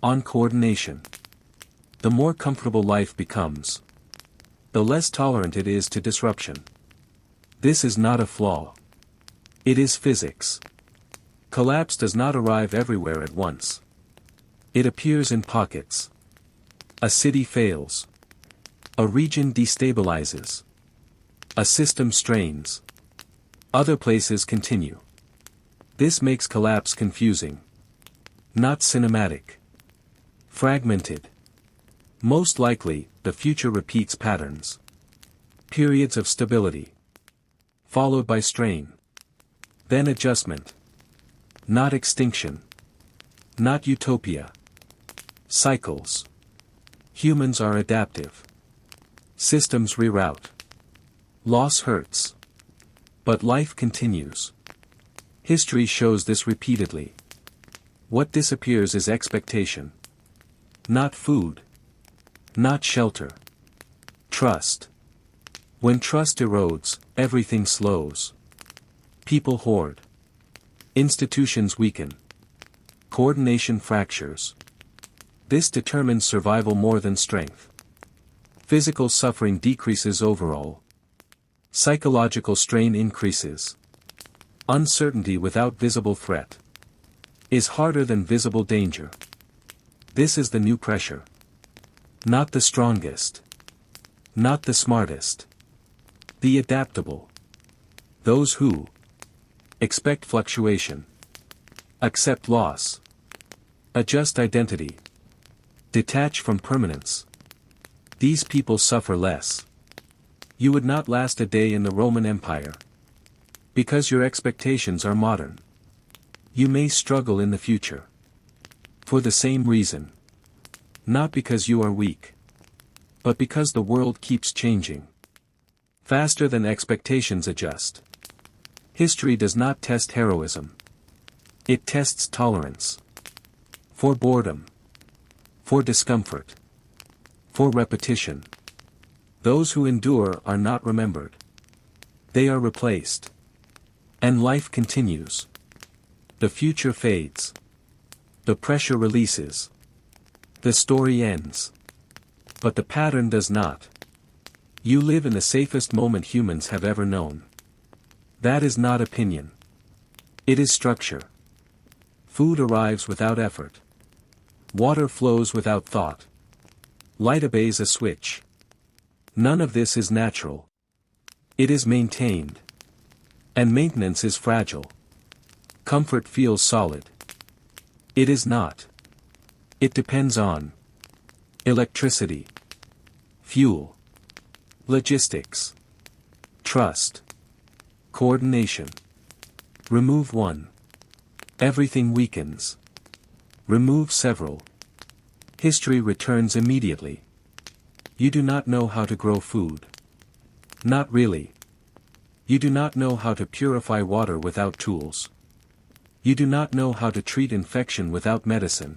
On coordination. The more comfortable life becomes, the less tolerant it is to disruption. This is not a flaw. It is physics. Collapse does not arrive everywhere at once. It appears in pockets. A city fails. A region destabilizes. A system strains. Other places continue. This makes collapse confusing. Not cinematic. Fragmented. Most likely, the future repeats patterns. Periods of stability. Followed by strain. Then adjustment. Not extinction. Not utopia. Cycles. Humans are adaptive. Systems reroute. Loss hurts. But life continues. History shows this repeatedly. What disappears is expectation. Not food. Not shelter. Trust. When trust erodes, everything slows. People hoard. Institutions weaken. Coordination fractures. This determines survival more than strength. Physical suffering decreases overall. Psychological strain increases. Uncertainty without visible threat is harder than visible danger. This is the new pressure. Not the strongest. Not the smartest. The adaptable. Those who expect fluctuation, accept loss, adjust identity, detach from permanence. These people suffer less. You would not last a day in the Roman Empire. Because your expectations are modern. You may struggle in the future. For the same reason. Not because you are weak. But because the world keeps changing. Faster than expectations adjust. History does not test heroism. It tests tolerance. For boredom. For discomfort. For repetition. Those who endure are not remembered. They are replaced. And life continues. The future fades. The pressure releases. The story ends. But the pattern does not. You live in the safest moment humans have ever known. That is not opinion. It is structure. Food arrives without effort. Water flows without thought. Light obeys a switch. None of this is natural. It is maintained. And maintenance is fragile. Comfort feels solid. It is not. It depends on electricity, fuel, logistics, trust, coordination. Remove one. Everything weakens. Remove several. History returns immediately. You do not know how to grow food. Not really. You do not know how to purify water without tools. You do not know how to treat infection without medicine.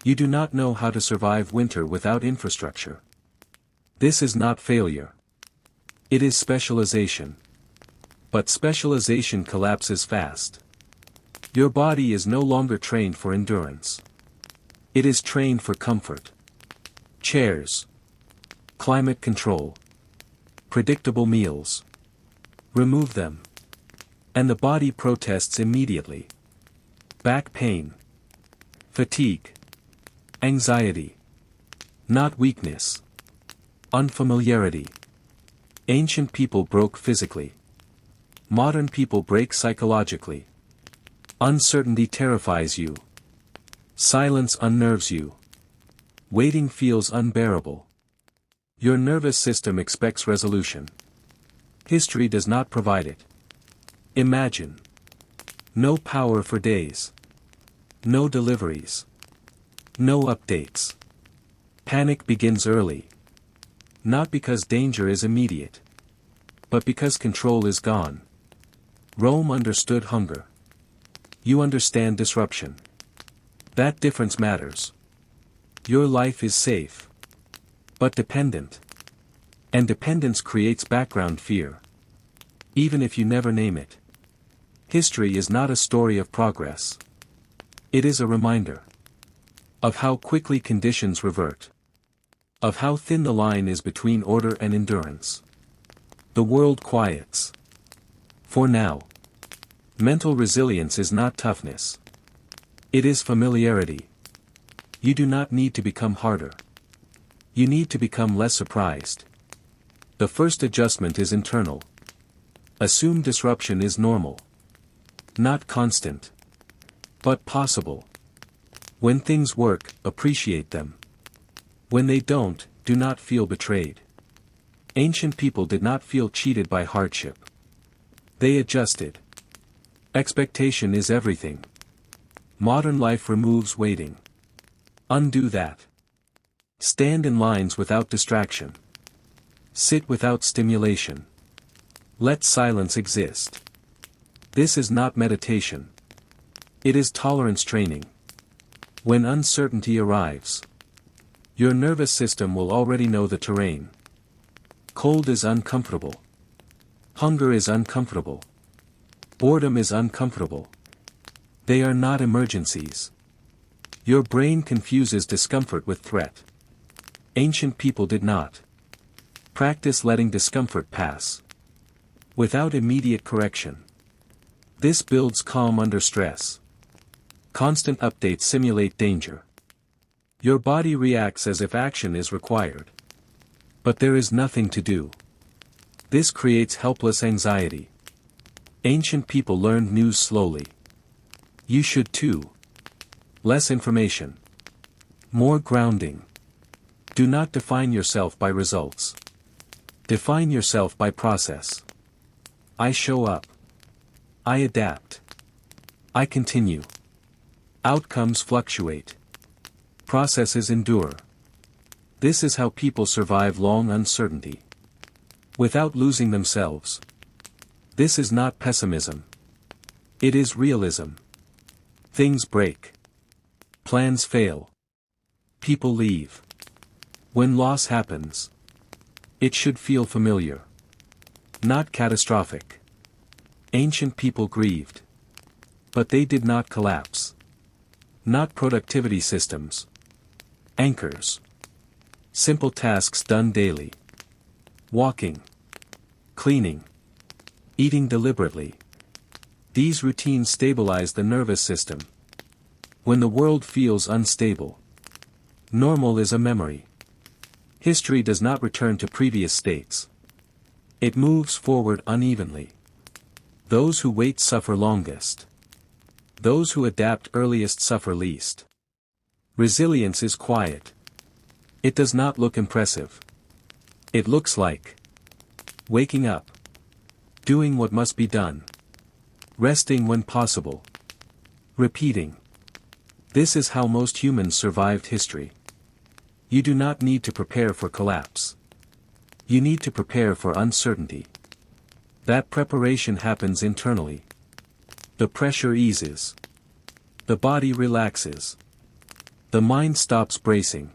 You do not know how to survive winter without infrastructure. This is not failure. It is specialization. But specialization collapses fast. Your body is no longer trained for endurance. It is trained for comfort. Chairs. Climate control. Predictable meals. Remove them. And the body protests immediately. Back pain. Fatigue. Anxiety. Not weakness. Unfamiliarity. Ancient people broke physically. Modern people break psychologically. Uncertainty terrifies you. Silence unnerves you. Waiting feels unbearable. Your nervous system expects resolution. History does not provide it. Imagine. No power for days. No deliveries. No updates. Panic begins early. Not because danger is immediate. But because control is gone. Rome understood hunger. You understand disruption. That difference matters. Your life is safe. But dependent. And dependence creates background fear. Even if you never name it. History is not a story of progress. It is a reminder. Of how quickly conditions revert. Of how thin the line is between order and endurance. The world quiets. For now. Mental resilience is not toughness. It is familiarity. You do not need to become harder. You need to become less surprised. The first adjustment is internal. Assume disruption is normal. Not constant. But possible. When things work, appreciate them. When they don't, do not feel betrayed. Ancient people did not feel cheated by hardship. They adjusted. Expectation is everything. Modern life removes waiting. Undo that. Stand in lines without distraction. Sit without stimulation. Let silence exist. This is not meditation. It is tolerance training. When uncertainty arrives, your nervous system will already know the terrain. Cold is uncomfortable. Hunger is uncomfortable. Boredom is uncomfortable. They are not emergencies. Your brain confuses discomfort with threat. Ancient people did not. Practice letting discomfort pass. without immediate correction. This builds calm under stress. Constant updates simulate danger. Your body reacts as if action is required. But there is nothing to do. This creates helpless anxiety. Ancient people learned news slowly. You should too. Less information. More grounding. Do not define yourself by results. Define yourself by process. I show up. I adapt. I continue. Outcomes fluctuate. Processes endure. This is how people survive long uncertainty. Without losing themselves. This is not pessimism. It is realism. Things break. Plans fail. People leave. When loss happens, it should feel familiar. Not catastrophic. Ancient people grieved. But they did not collapse. Not productivity systems. Anchors. Simple tasks done daily. Walking. Cleaning. Eating deliberately. These routines stabilize the nervous system. When the world feels unstable, normal is a memory. History does not return to previous states. It moves forward unevenly. Those who wait suffer longest. Those who adapt earliest suffer least. Resilience is quiet. It does not look impressive. It looks like waking up, doing what must be done, resting when possible, repeating. This is how most humans survived history. You do not need to prepare for collapse. You need to prepare for uncertainty. That preparation happens internally. The pressure eases. The body relaxes. The mind stops bracing.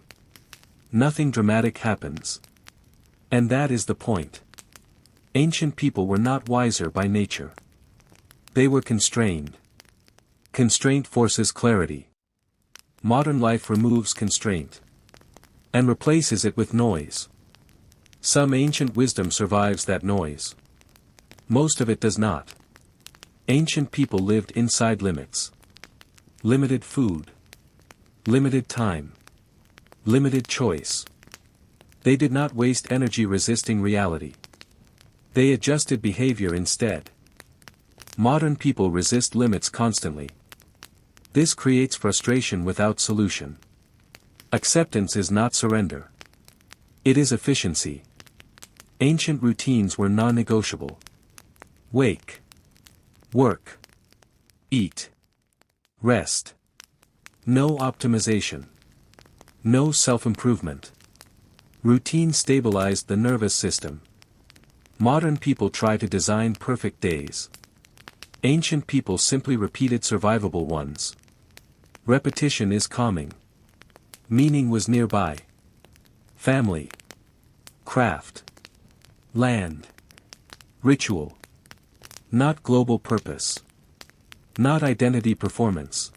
Nothing dramatic happens. And that is the point. Ancient people were not wiser by nature. They were constrained. Constraint forces clarity. Modern life removes constraint. And replaces it with noise. Some ancient wisdom survives that noise. Most of it does not. Ancient people lived inside limits. Limited food. Limited time. Limited choice. They did not waste energy resisting reality. They adjusted behavior instead. Modern people resist limits constantly. This creates frustration without solution. Acceptance is not surrender. It is efficiency. Ancient routines were non-negotiable. Wake. Work. Eat. Rest. No optimization. No self-improvement. Routine stabilized the nervous system. Modern people try to design perfect days. Ancient people simply repeated survivable ones. Repetition is calming. Meaning was nearby. Family. Craft. Land. Ritual. Not global purpose. Not identity performance.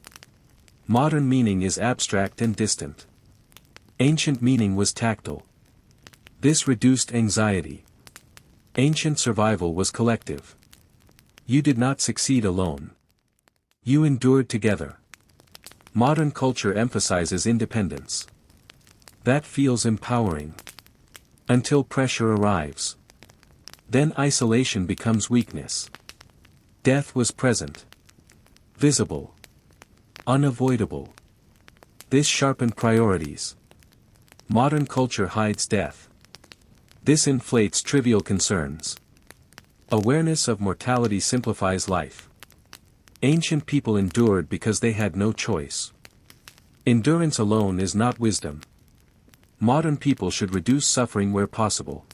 Modern meaning is abstract and distant. Ancient meaning was tactile. This reduced anxiety. Ancient survival was collective. You did not succeed alone. You endured together. Modern culture emphasizes independence. That feels empowering. Until pressure arrives. Then isolation becomes weakness. Death was present. Visible. Unavoidable. This sharpened priorities. Modern culture hides death. This inflates trivial concerns. Awareness of mortality simplifies life. Ancient people endured because they had no choice. Endurance alone is not wisdom. Modern people should reduce suffering where possible.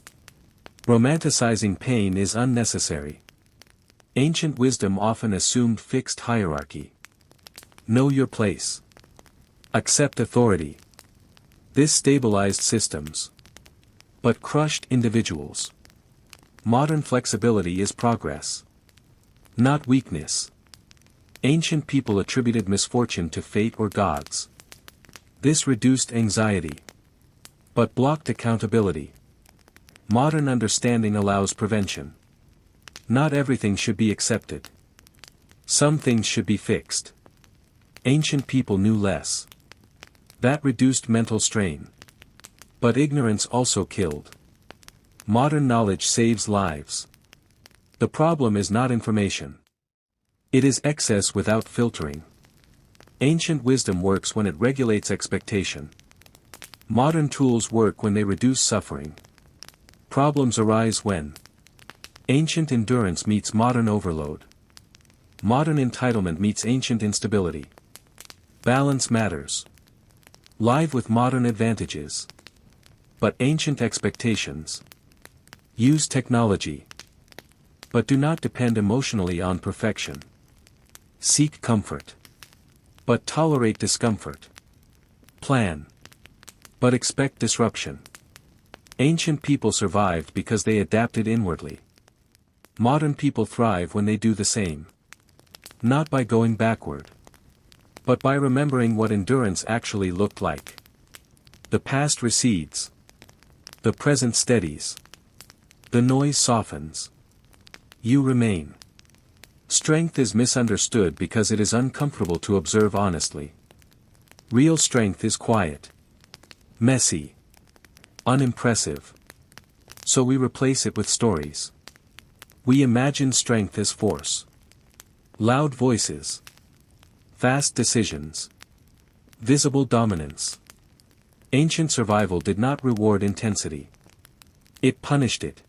Romanticizing pain is unnecessary. Ancient wisdom often assumed fixed hierarchy. Know your place. Accept authority. This stabilized systems. But crushed individuals. Modern flexibility is progress. Not weakness. Ancient people attributed misfortune to fate or gods. This reduced anxiety. But blocked accountability. Modern understanding allows prevention. Not everything should be accepted. Some things should be fixed. Ancient people knew less. That reduced mental strain. But ignorance also killed. Modern knowledge saves lives. The problem is not information. It is excess without filtering. Ancient wisdom works when it regulates expectation. Modern tools work when they reduce suffering. Problems arise when ancient endurance meets modern overload. Modern entitlement meets ancient instability. Balance matters. Live with modern advantages. But ancient expectations. Use technology. But do not depend emotionally on perfection. Seek comfort. But tolerate discomfort. Plan. But expect disruption. Ancient people survived because they adapted inwardly. Modern people thrive when they do the same. Not by going backward. But by remembering what endurance actually looked like. The past recedes. The present steadies. The noise softens. You remain. Strength is misunderstood because it is uncomfortable to observe honestly. Real strength is quiet. Messy. Unimpressive. So we replace it with stories. We imagine strength as force. Loud voices. Fast decisions. Visible dominance. Ancient survival did not reward intensity. It punished it.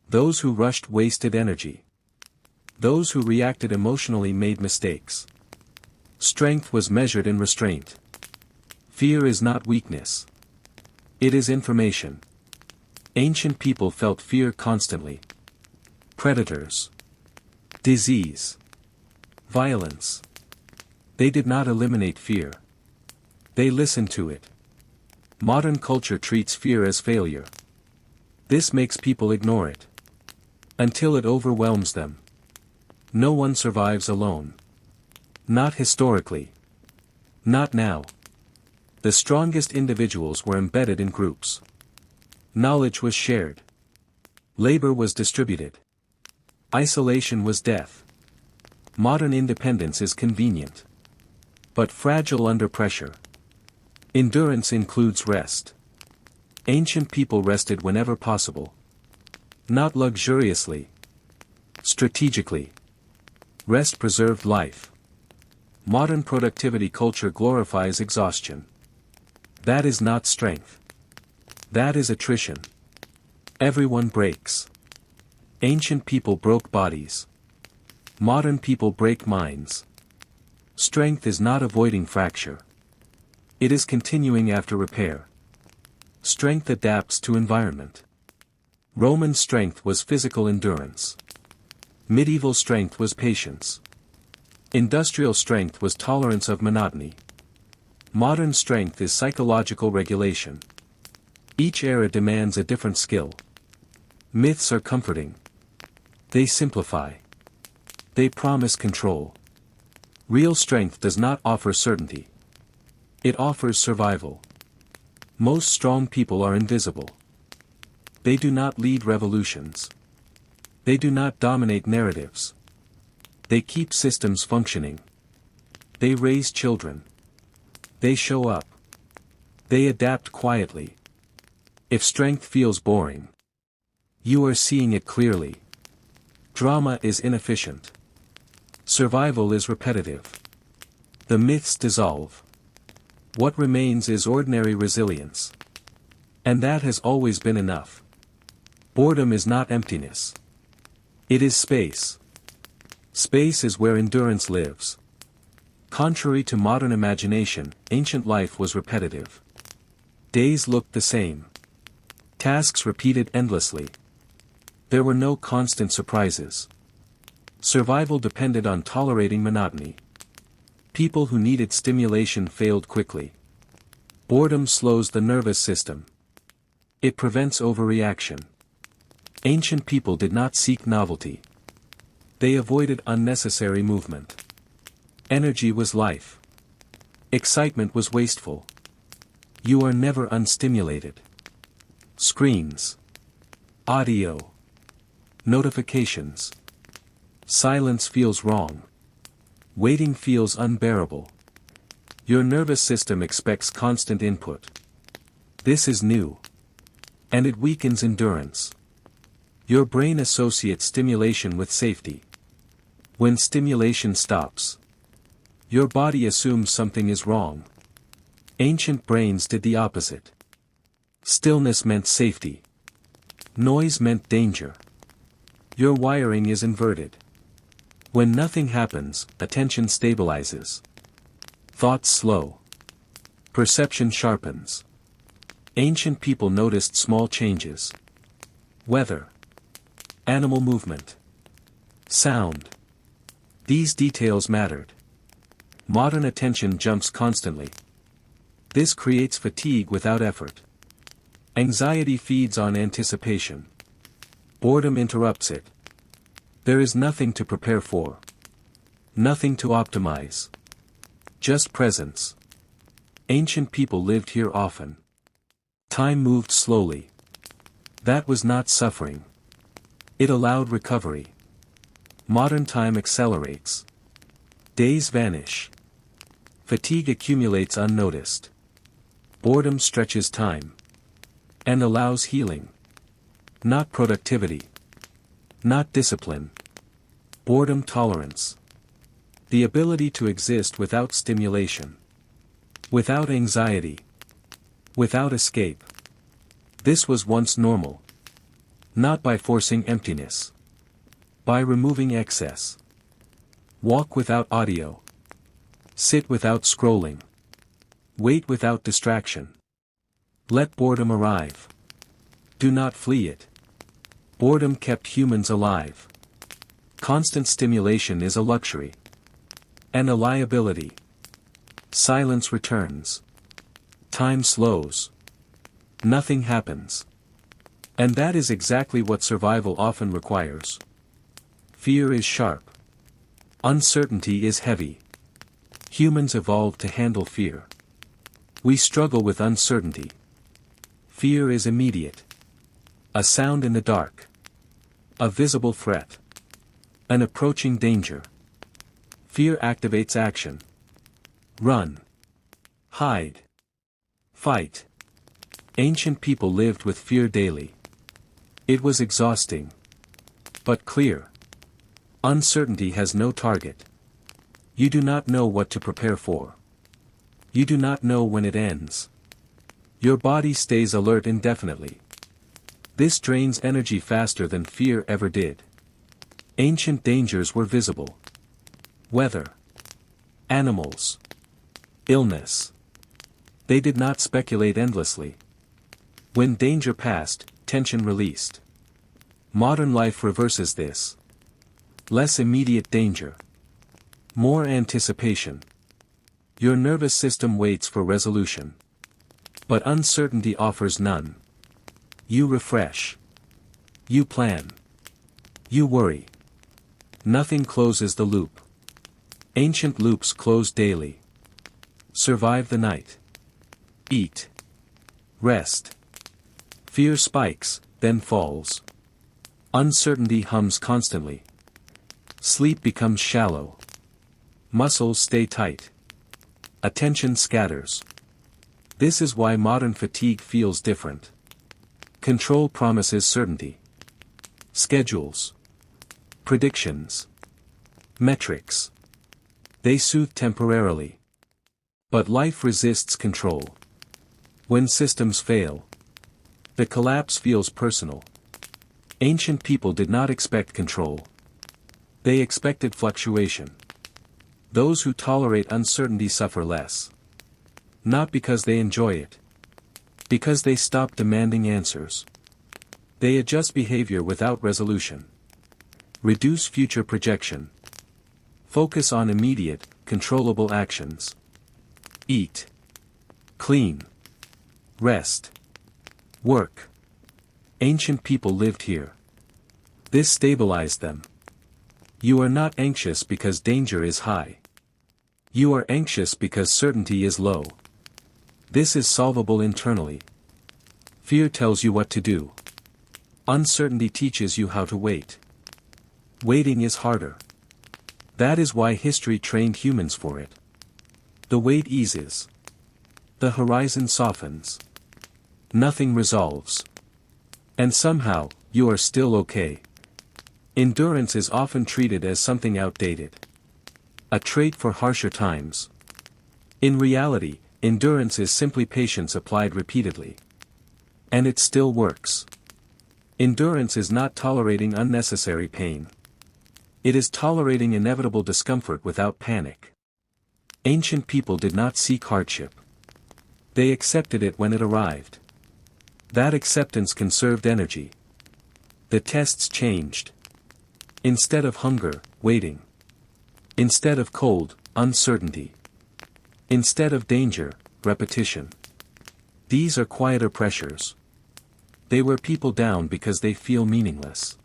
Those who rushed wasted energy. Those who reacted emotionally made mistakes. Strength was measured in restraint. Fear is not weakness. It is information. Ancient people felt fear constantly. Predators. Disease. Violence. They did not eliminate fear. They listened to it. Modern culture treats fear as failure. This makes people ignore it. Until it overwhelms them. No one survives alone. Not historically. Not now. The strongest individuals were embedded in groups. Knowledge was shared. Labor was distributed. Isolation was death. Modern independence is convenient. But fragile under pressure. Endurance includes rest. Ancient people rested whenever possible. Not luxuriously. Strategically. Rest preserved life. Modern productivity culture glorifies exhaustion. That is not strength. That is attrition. Everyone breaks. Ancient people broke bodies. Modern people break minds. Strength is not avoiding fracture. It is continuing after repair. Strength adapts to environment. Roman strength was physical endurance. Medieval strength was patience. Industrial strength was tolerance of monotony. Modern strength is psychological regulation. Each era demands a different skill. Myths are comforting. They simplify. They promise control. Real strength does not offer certainty. It offers survival. Most strong people are invisible. They do not lead revolutions. They do not dominate narratives. They keep systems functioning. They raise children. They show up. They adapt quietly. If strength feels boring, you are seeing it clearly. Drama is inefficient. Survival is repetitive. The myths dissolve. What remains is ordinary resilience. And that has always been enough. Boredom is not emptiness. It is space. Space is where endurance lives. Contrary to modern imagination, ancient life was repetitive. Days looked the same. Tasks repeated endlessly. There were no constant surprises. Survival depended on tolerating monotony. People who needed stimulation failed quickly. Boredom slows the nervous system. It prevents overreaction. Ancient people did not seek novelty. They avoided unnecessary movement. Energy was life. Excitement was wasteful. You are never unstimulated. Screens. Audio. Notifications. Silence feels wrong. Waiting feels unbearable. Your nervous system expects constant input. This is new. And it weakens endurance. Your brain associates stimulation with safety. When stimulation stops, your body assumes something is wrong. Ancient brains did the opposite. Stillness meant safety. Noise meant danger. Your wiring is inverted. When nothing happens, attention stabilizes. Thoughts slow. Perception sharpens. Ancient people noticed small changes. Weather. Animal movement. Sound. These details mattered. Modern attention jumps constantly. This creates fatigue without effort. Anxiety feeds on anticipation. Boredom interrupts it. There is nothing to prepare for. Nothing to optimize. Just presence. Ancient people lived here often. Time moved slowly. That was not suffering. It allowed recovery. Modern time accelerates. Days vanish. Fatigue accumulates unnoticed. Boredom stretches time. And allows healing. Not productivity. Not discipline. Boredom tolerance. The ability to exist without stimulation. Without anxiety. Without escape. This was once normal. Not by forcing emptiness. By removing excess. Walk without audio. Sit without scrolling. Wait without distraction. Let boredom arrive. Do not flee it. Boredom kept humans alive. Constant stimulation is a luxury. And a liability. Silence returns. Time slows. Nothing happens. And that is exactly what survival often requires. Fear is sharp. Uncertainty is heavy. Humans evolved to handle fear. We struggle with uncertainty. Fear is immediate. A sound in the dark. A visible threat. An approaching danger. Fear activates action. Run. Hide. Fight. Ancient people lived with fear daily. It was exhausting. But clear. Uncertainty has no target. You do not know what to prepare for. You do not know when it ends. Your body stays alert indefinitely. This drains energy faster than fear ever did. Ancient dangers were visible. Weather. Animals. Illness. They did not speculate endlessly. When danger passed, tension released. Modern life reverses this. Less immediate danger. More anticipation. Your nervous system waits for resolution. But uncertainty offers none. You refresh. You plan. You worry. Nothing closes the loop. Ancient loops close daily. Survive the night. Eat. Rest. Fear spikes, then falls. Uncertainty hums constantly. Sleep becomes shallow. Muscles stay tight. Attention scatters. This is why modern fatigue feels different. Control promises certainty. Schedules. Predictions. Metrics. They soothe temporarily. But life resists control. When systems fail, the collapse feels personal. Ancient people did not expect control. They expected fluctuation. Those who tolerate uncertainty suffer less. Not because they enjoy it. Because they stop demanding answers. They adjust behavior without resolution. Reduce future projection. Focus on immediate, controllable actions. Eat. Clean. Rest. Work. Ancient people lived here. This stabilized them. You are not anxious because danger is high. You are anxious because certainty is low. This is solvable internally. Fear tells you what to do. Uncertainty teaches you how to wait. Waiting is harder. That is why history trained humans for it. The wait eases. The horizon softens. Nothing resolves. And somehow, you are still okay. Endurance is often treated as something outdated. A trait for harsher times. In reality, endurance is simply patience applied repeatedly. And it still works. Endurance is not tolerating unnecessary pain. It is tolerating inevitable discomfort without panic. Ancient people did not seek hardship. They accepted it when it arrived. That acceptance conserved energy. The tests changed. Instead of hunger, waiting. Instead of cold, uncertainty. Instead of danger, repetition. These are quieter pressures. They wear people down because they feel meaningless.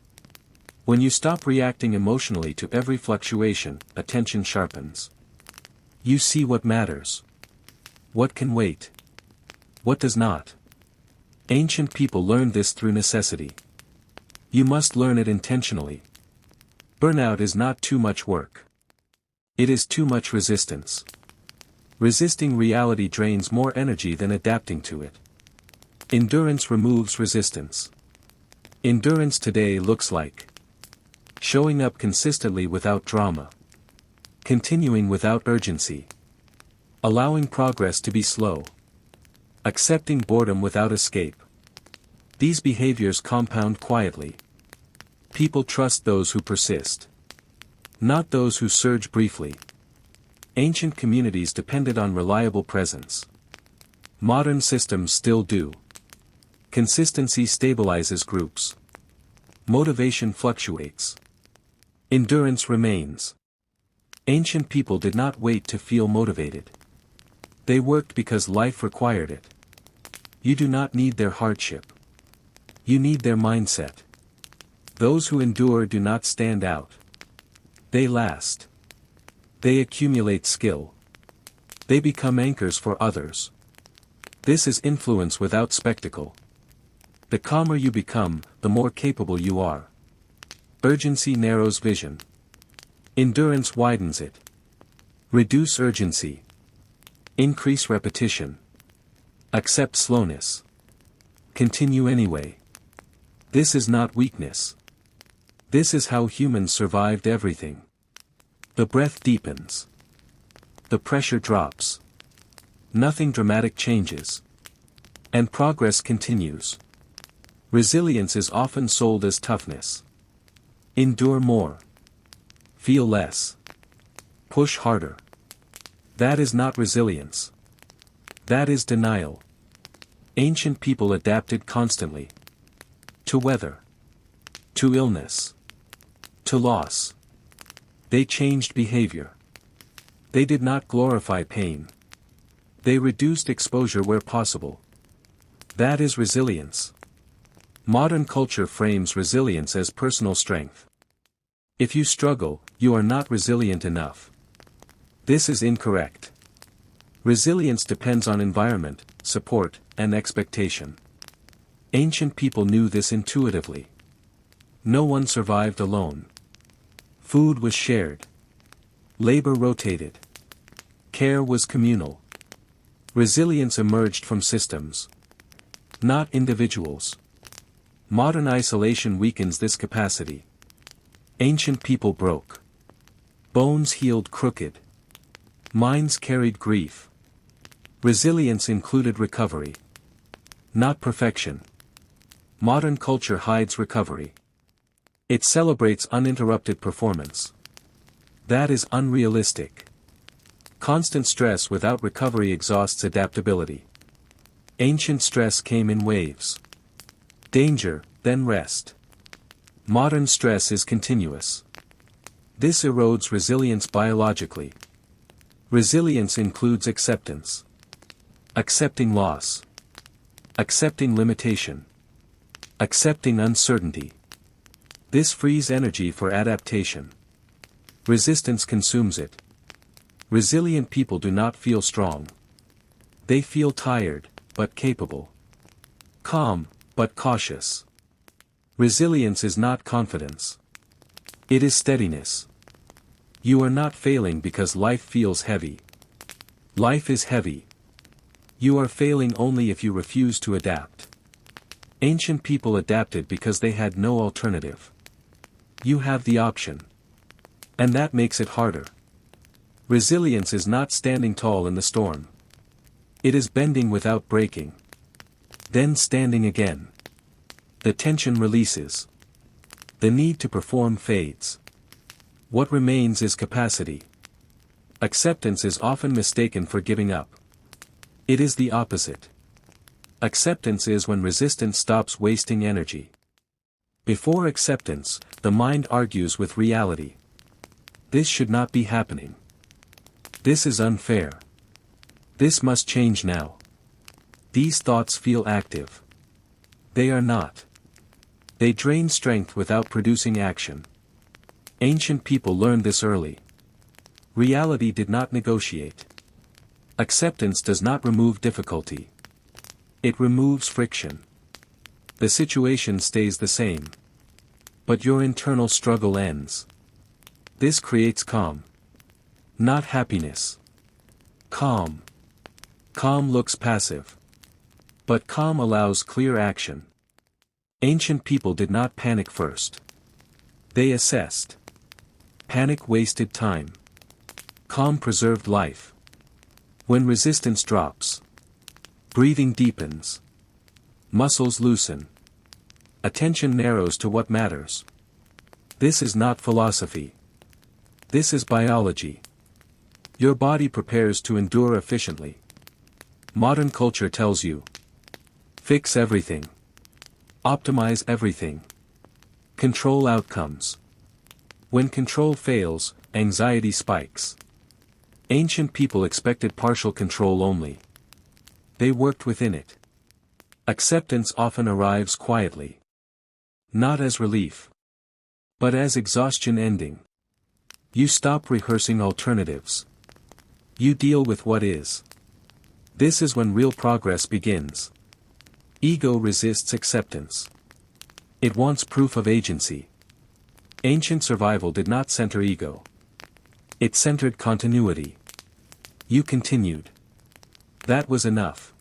When you stop reacting emotionally to every fluctuation, attention sharpens. You see what matters. What can wait? What does not? Ancient people learned this through necessity. You must learn it intentionally. Burnout is not too much work. It is too much resistance. Resisting reality drains more energy than adapting to it. Endurance removes resistance. Endurance today looks like showing up consistently without drama. Continuing without urgency. Allowing progress to be slow. Accepting boredom without escape. These behaviors compound quietly. People trust those who persist. Not those who surge briefly. Ancient communities depended on reliable presence. Modern systems still do. Consistency stabilizes groups. Motivation fluctuates. Endurance remains. Ancient people did not wait to feel motivated. They worked because life required it. You do not need their hardship. You need their mindset. Those who endure do not stand out. They last. They accumulate skill. They become anchors for others. This is influence without spectacle. The calmer you become, the more capable you are. Urgency narrows vision. Endurance widens it. Reduce urgency. Increase repetition. Accept slowness. Continue anyway. This is not weakness. This is how humans survived everything. The breath deepens. The pressure drops. Nothing dramatic changes. And progress continues. Resilience is often sold as toughness. Endure more. Feel less. Push harder. That is not resilience. That is denial. Ancient people adapted constantly. To weather. To illness. To loss. They changed behavior. They did not glorify pain. They reduced exposure where possible. That is resilience. Modern culture frames resilience as personal strength. If you struggle, you are not resilient enough. This is incorrect. Resilience depends on environment, support, and expectation. Ancient people knew this intuitively. No one survived alone. Food was shared. Labor rotated. Care was communal. Resilience emerged from systems. Not individuals. Modern isolation weakens this capacity. Ancient people broke. Bones healed crooked. Minds carried grief. Resilience included recovery. Not perfection. Modern culture hides recovery. It celebrates uninterrupted performance. That is unrealistic. Constant stress without recovery exhausts adaptability. Ancient stress came in waves. Danger, then rest. Modern stress is continuous. This erodes resilience biologically. Resilience includes acceptance. Accepting loss. Accepting limitation. Accepting uncertainty. This frees energy for adaptation. Resistance consumes it. Resilient people do not feel strong. They feel tired, but capable. Calm, but cautious. Resilience is not confidence. It is steadiness. You are not failing because life feels heavy. Life is heavy. You are failing only if you refuse to adapt. Ancient people adapted because they had no alternative. You have the option. And that makes it harder. Resilience is not standing tall in the storm. It is bending without breaking. Then standing again. The tension releases. The need to perform fades. What remains is capacity. Acceptance is often mistaken for giving up. It is the opposite. Acceptance is when resistance stops wasting energy. Before acceptance, the mind argues with reality. This should not be happening. This is unfair. This must change now. These thoughts feel active. They are not. They drain strength without producing action. Ancient people learned this early. Reality did not negotiate. Acceptance does not remove difficulty. It removes friction. The situation stays the same. But your internal struggle ends. This creates calm. Not happiness. Calm. Calm looks passive. But calm allows clear action. Ancient people did not panic first. They assessed. Panic wasted time. Calm preserved life. When resistance drops, breathing deepens. Muscles loosen. Attention narrows to what matters. This is not philosophy. This is biology. Your body prepares to endure efficiently. Modern culture tells you. Fix everything. Optimize everything. Control outcomes. When control fails, anxiety spikes. Ancient people expected partial control only. They worked within it. Acceptance often arrives quietly. Not as relief. But as exhaustion ending. You stop rehearsing alternatives. You deal with what is. This is when real progress begins. Ego resists acceptance. It wants proof of agency. Ancient survival did not center ego. It centered continuity. You continued. That was enough.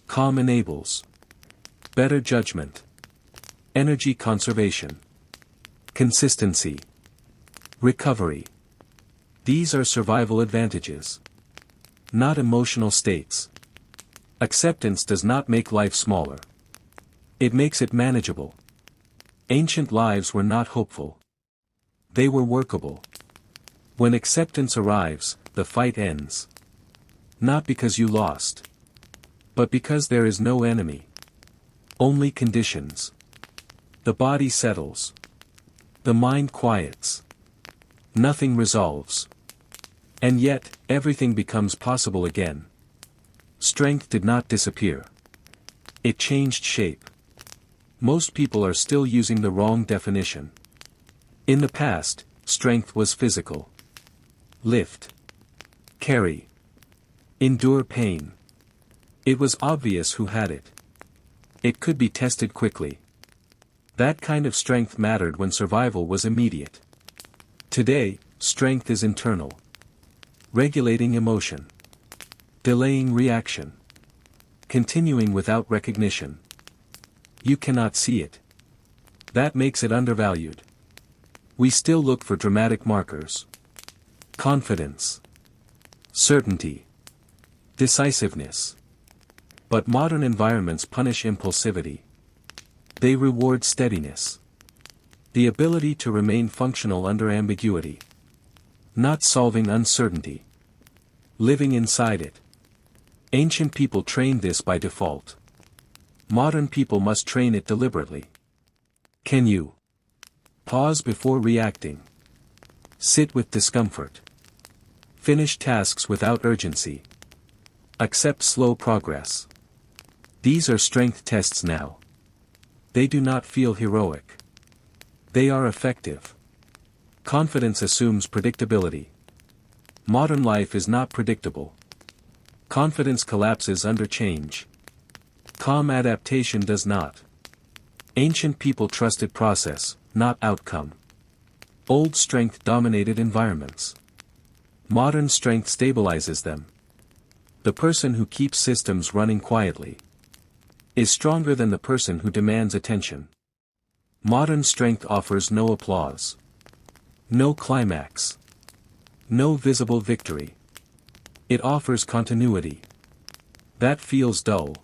Calm enables. Better judgment. Energy conservation. Consistency. Recovery. These are survival advantages. Not emotional states. Acceptance does not make life smaller. It makes it manageable. Ancient lives were not hopeful. They were workable. When acceptance arrives, the fight ends. Not because you lost. But because there is no enemy. Only conditions. The body settles. The mind quiets. Nothing resolves. And yet, everything becomes possible again. Strength did not disappear. It changed shape. Most people are still using the wrong definition. In the past, strength was physical. Lift. Carry. Endure pain. It was obvious who had it. It could be tested quickly. That kind of strength mattered when survival was immediate. Today, strength is internal. Regulating emotion. Delaying reaction. Continuing without recognition. You cannot see it. That makes it undervalued. We still look for dramatic markers. Confidence. Certainty. Decisiveness. But modern environments punish impulsivity. They reward steadiness. The ability to remain functional under ambiguity. Not solving uncertainty. Living inside it. Ancient people trained this by default. Modern people must train it deliberately. Can you pause before reacting? Sit with discomfort. Finish tasks without urgency. Accept slow progress. These are strength tests now. They do not feel heroic. They are effective. Confidence assumes predictability. Modern life is not predictable. Confidence collapses under change. Calm adaptation does not. Ancient people trusted process, not outcome. Old strength dominated environments. Modern strength stabilizes them. The person who keeps systems running quietly is stronger than the person who demands attention. Modern strength offers no applause. No climax. No visible victory. It offers continuity. That feels dull.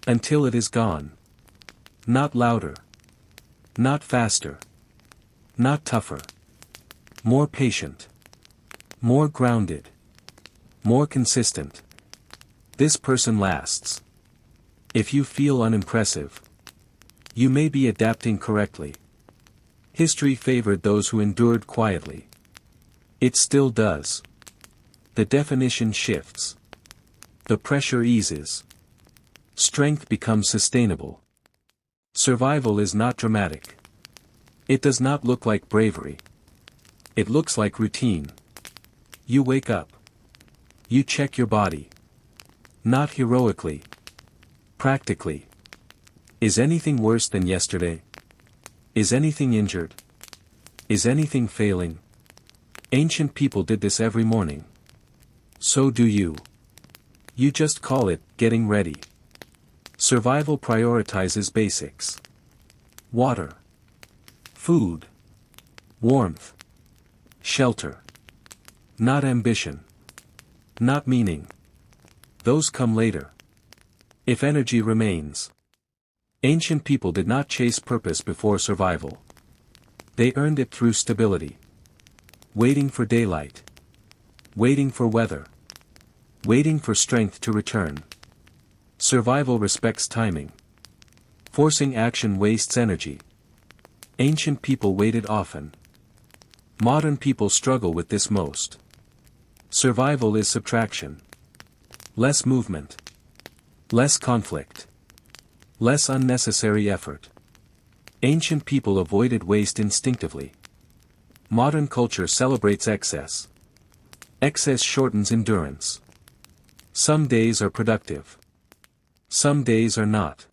Until it is gone. Not louder. Not faster. Not tougher. More patient. More grounded. More consistent. This person lasts. If you feel unimpressive, you may be adapting correctly. History favored those who endured quietly. It still does. The definition shifts. The pressure eases. Strength becomes sustainable. Survival is not dramatic. It does not look like bravery. It looks like routine. You wake up. You check your body. Not heroically. Practically. Is anything worse than yesterday? Is anything injured? Is anything failing? Ancient people did this every morning. So do you. You just call it getting ready. Survival prioritizes basics. Water. Food. Warmth. Shelter. Not ambition. Not meaning. Those come later. If energy remains. Ancient people did not chase purpose before survival. They earned it through stability. Waiting for daylight. Waiting for weather. Waiting for strength to return. Survival respects timing. Forcing action wastes energy. Ancient people waited often. Modern people struggle with this most. Survival is subtraction. Less movement. Less conflict. Less unnecessary effort. Ancient people avoided waste instinctively. Modern culture celebrates excess. Excess shortens endurance. Some days are productive. Some days are not.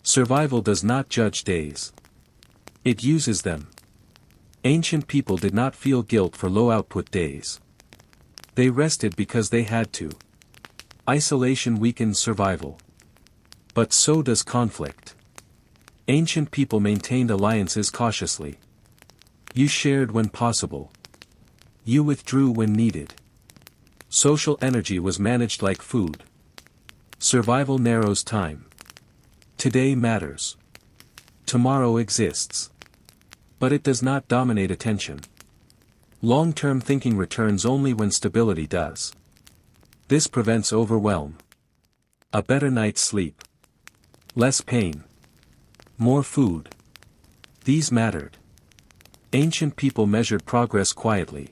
Survival does not judge days. It uses them. Ancient people did not feel guilt for low-output days. They rested because they had to. Isolation weakens survival. But so does conflict. Ancient people maintained alliances cautiously. You shared when possible. You withdrew when needed. Social energy was managed like food. Survival narrows time. Today matters. Tomorrow exists. But it does not dominate attention. Long-term thinking returns only when stability does. This prevents overwhelm. A better night's sleep. Less pain. More food. These mattered. Ancient people measured progress quietly.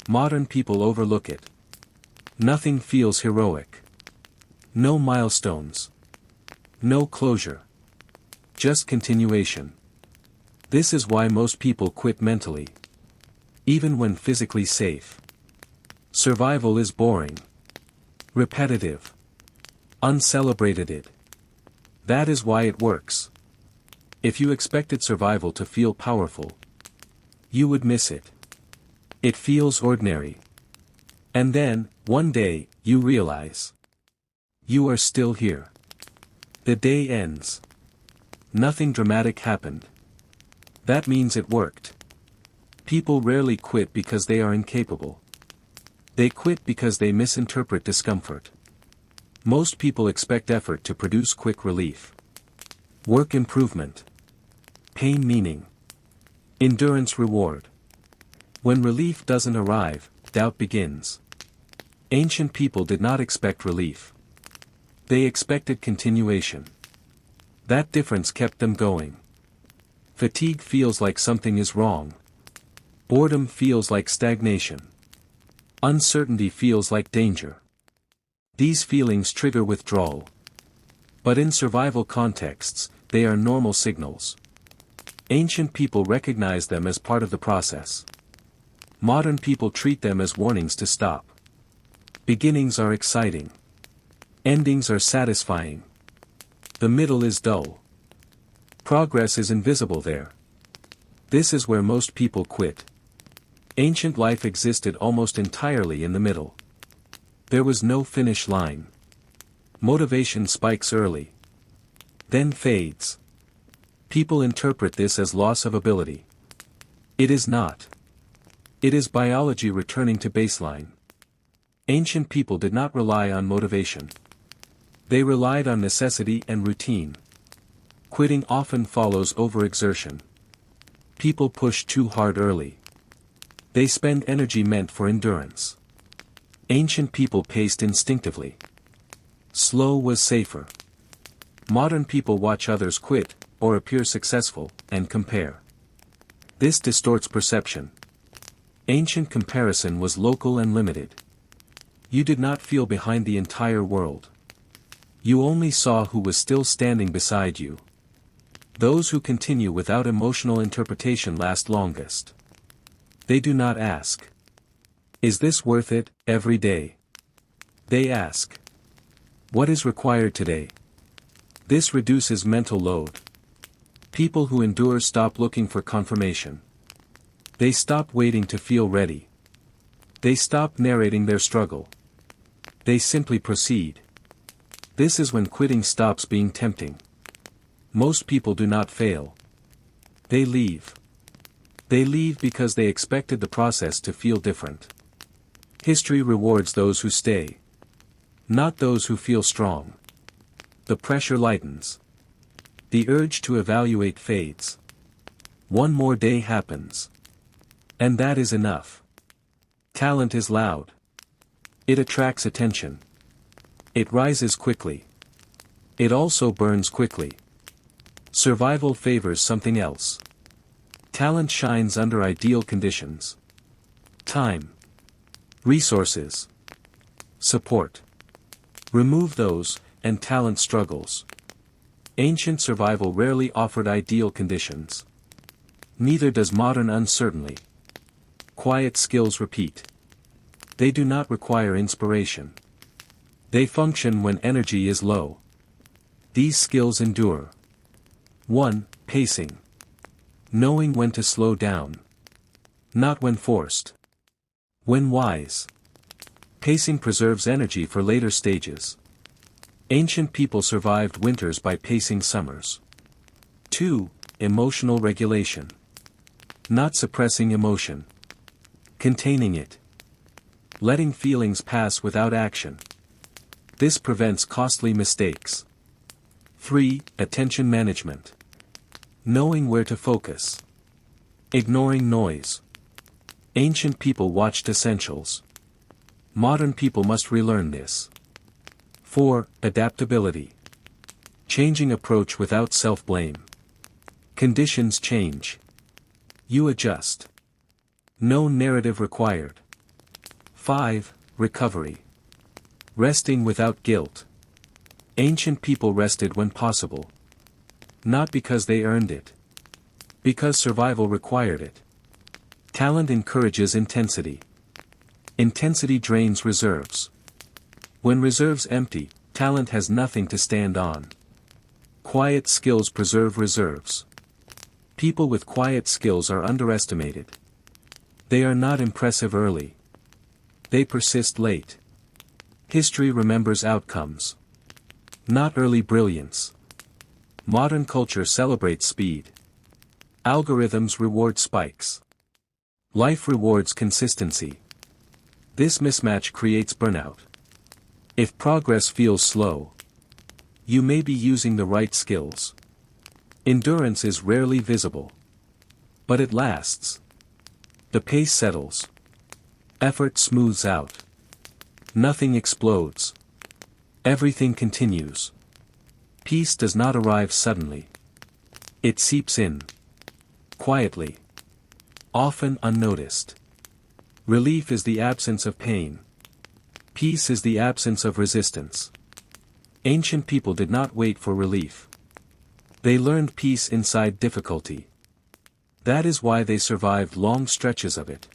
Modern people overlook it. Nothing feels heroic. No milestones. No closure. Just continuation. This is why most people quit mentally. Even when physically safe. Survival is boring. Repetitive. Uncelebrated. That is why it works. If you expected survival to feel powerful, you would miss it. It feels ordinary. And then, one day, you realize. You are still here. The day ends. Nothing dramatic happened. That means it worked. People rarely quit because they are incapable. They quit because they misinterpret discomfort. Most people expect effort to produce quick relief. Work improvement. Pain meaning. Endurance reward. When relief doesn't arrive, doubt begins. Ancient people did not expect relief. They expected continuation. That difference kept them going. Fatigue feels like something is wrong. Boredom feels like stagnation. Uncertainty feels like danger. These feelings trigger withdrawal. But in survival contexts, they are normal signals. Ancient people recognize them as part of the process. Modern people treat them as warnings to stop. Beginnings are exciting. Endings are satisfying. The middle is dull. Progress is invisible there. This is where most people quit. Ancient life existed almost entirely in the middle. There was no finish line. Motivation spikes early, then fades. People interpret this as loss of ability. It is not. It is biology returning to baseline. Ancient people did not rely on motivation. They relied on necessity and routine. Quitting often follows overexertion. People push too hard early. They spend energy meant for endurance. Ancient people paced instinctively. Slow was safer. Modern people watch others quit, or appear successful, and compare. This distorts perception. Ancient comparison was local and limited. You did not feel behind the entire world. You only saw who was still standing beside you. Those who continue without emotional interpretation last longest. They do not ask, "Is this worth it?" every day. They ask, "What is required today?" This reduces mental load. People who endure stop looking for confirmation. They stop waiting to feel ready. They stop narrating their struggle. They simply proceed. This is when quitting stops being tempting. Most people do not fail. They leave. They leave because they expected the process to feel different. History rewards those who stay, not those who feel strong. The pressure lightens. The urge to evaluate fades. One more day happens. And that is enough. Talent is loud. It attracts attention. It rises quickly. It also burns quickly. Survival favors something else. Talent shines under ideal conditions. Time. Resources. Support. Remove those, and talent struggles. Ancient survival rarely offered ideal conditions. Neither does modern uncertainty. Quiet skills repeat. They do not require inspiration. They function when energy is low. These skills endure. 1. Pacing. Knowing when to slow down. Not when forced. When wise. Pacing preserves energy for later stages. Ancient people survived winters by pacing summers. 2. Emotional regulation. Not suppressing emotion. Containing it. Letting feelings pass without action. This prevents costly mistakes. 3. Attention management. Knowing where to focus. Ignoring noise. Ancient people watched essentials. Modern people must relearn this. 4. Adaptability. Changing approach without self-blame. Conditions change. You adjust. No narrative required. 5. Recovery. Resting without guilt. Ancient people rested when possible. Not because they earned it. Because survival required it. Talent encourages intensity. Intensity drains reserves. When reserves empty, talent has nothing to stand on. Quiet skills preserve reserves. People with quiet skills are underestimated. They are not impressive early. They persist late. History remembers outcomes. Not early brilliance. Modern culture celebrates speed. Algorithms reward spikes. Life rewards consistency. This mismatch creates burnout. If progress feels slow, you may be using the right skills. Endurance is rarely visible. But it lasts. The pace settles. Effort smooths out. Nothing explodes. Everything continues. Peace does not arrive suddenly. It seeps in. Quietly. Often unnoticed. Relief is the absence of pain. Peace is the absence of resistance. Ancient people did not wait for relief. They learned peace inside difficulty. That is why they survived long stretches of it.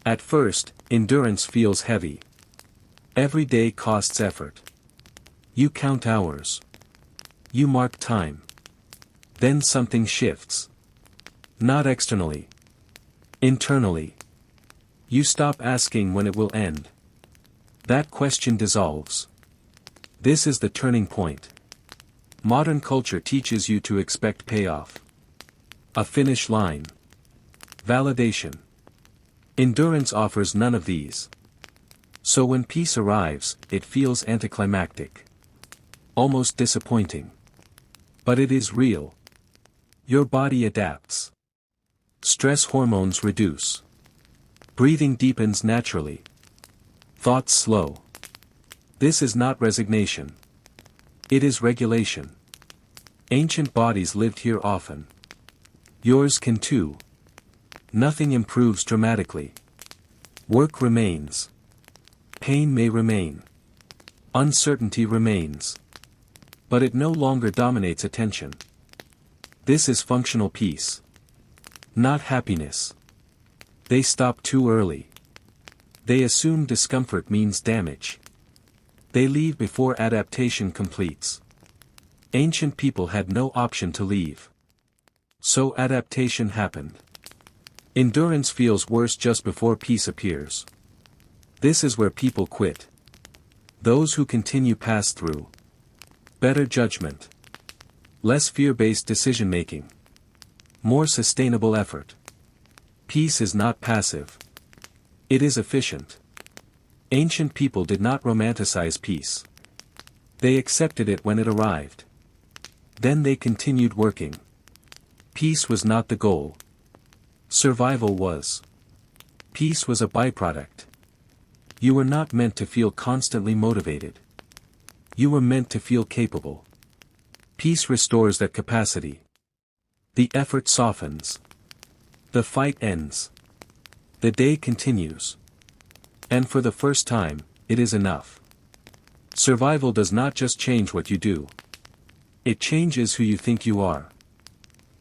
At first, endurance feels heavy. Every day costs effort. You count hours. You mark time. Then something shifts. Not externally. Internally. You stop asking when it will end. That question dissolves. This is the turning point. Modern culture teaches you to expect payoff. A finish line. Validation. Endurance offers none of these. So when peace arrives, it feels anticlimactic. Almost disappointing. But it is real. Your body adapts. Stress hormones reduce. Breathing deepens naturally. Thoughts slow. This is not resignation. It is regulation. Ancient bodies lived here often. Yours can too. Nothing improves dramatically. Work remains. Pain may remain. Uncertainty remains. But it no longer dominates attention. This is functional peace. Not happiness. They stop too early. They assume discomfort means damage. They leave before adaptation completes. Ancient people had no option to leave. So adaptation happened. Endurance feels worse just before peace appears. This is where people quit. Those who continue pass through. Better judgment. Less fear-based decision-making. More sustainable effort. Peace is not passive. It is efficient. Ancient people did not romanticize peace. They accepted it when it arrived. Then they continued working. Peace was not the goal. Survival was. Peace was a byproduct. You were not meant to feel constantly motivated. You were meant to feel capable. Peace restores that capacity. The effort softens. The fight ends. The day continues. And for the first time, it is enough. Survival does not just change what you do. It changes who you think you are.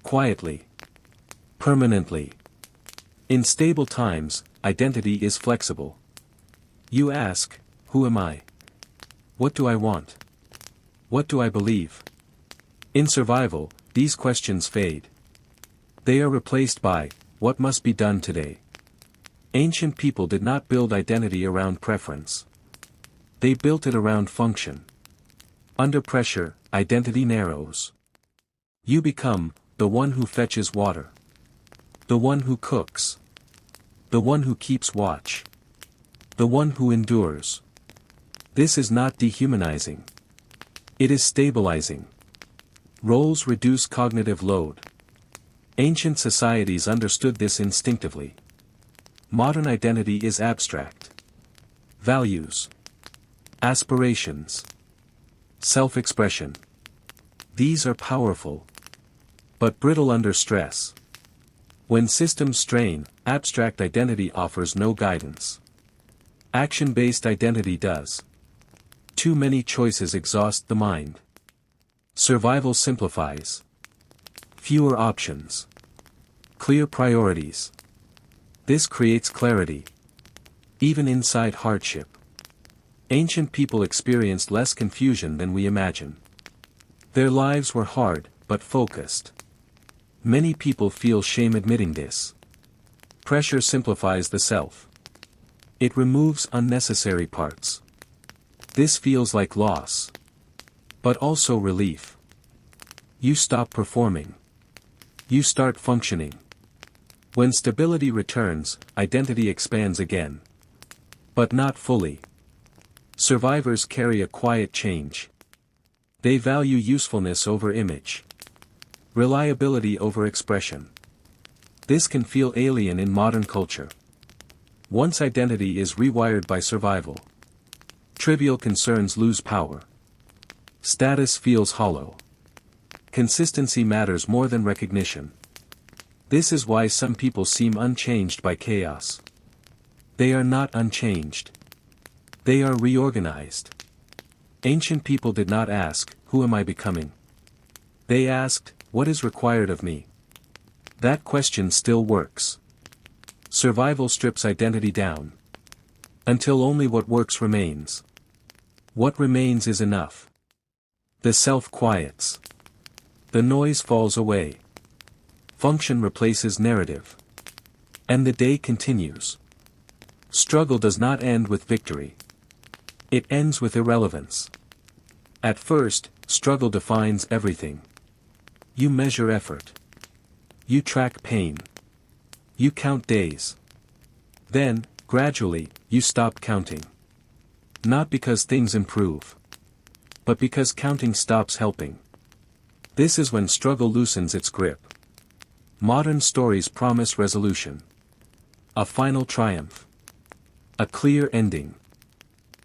Quietly. Permanently. In stable times, identity is flexible. You ask, who am I? What do I want? What do I believe? In survival, these questions fade. They are replaced by, what must be done today? Ancient people did not build identity around preference. They built it around function. Under pressure, identity narrows. You become, the one who fetches water. The one who cooks. The one who keeps watch. The one who endures. This is not dehumanizing. It is stabilizing. Roles reduce cognitive load. Ancient societies understood this instinctively. Modern identity is abstract. Values. Aspirations. Self-expression. These are powerful. But brittle under stress. When systems strain, abstract identity offers no guidance. Action-based identity does. Too many choices exhaust the mind. Survival simplifies. Fewer options. Clear priorities. This creates clarity. Even inside hardship. Ancient people experienced less confusion than we imagine. Their lives were hard, but focused. Many people feel shame admitting this. Pressure simplifies the self. It removes unnecessary parts. This feels like loss. But also relief. You stop performing. You start functioning. When stability returns, identity expands again. But not fully. Survivors carry a quiet change. They value usefulness over image. Reliability over expression. This can feel alien in modern culture. Once identity is rewired by survival, trivial concerns lose power. Status feels hollow. Consistency matters more than recognition. This is why some people seem unchanged by chaos. They are not unchanged. They are reorganized. Ancient people did not ask, who am I becoming? They asked, what is required of me? That question still works. Survival strips identity down. Until only what works remains. What remains is enough. The self quiets. The noise falls away. Function replaces narrative. And the day continues. Struggle does not end with victory. It ends with irrelevance. At first, struggle defines everything. You measure effort. You track pain. You count days. Then, gradually, you stop counting. Not because things improve, but because counting stops helping. This is when struggle loosens its grip. Modern stories promise resolution. A final triumph. A clear ending.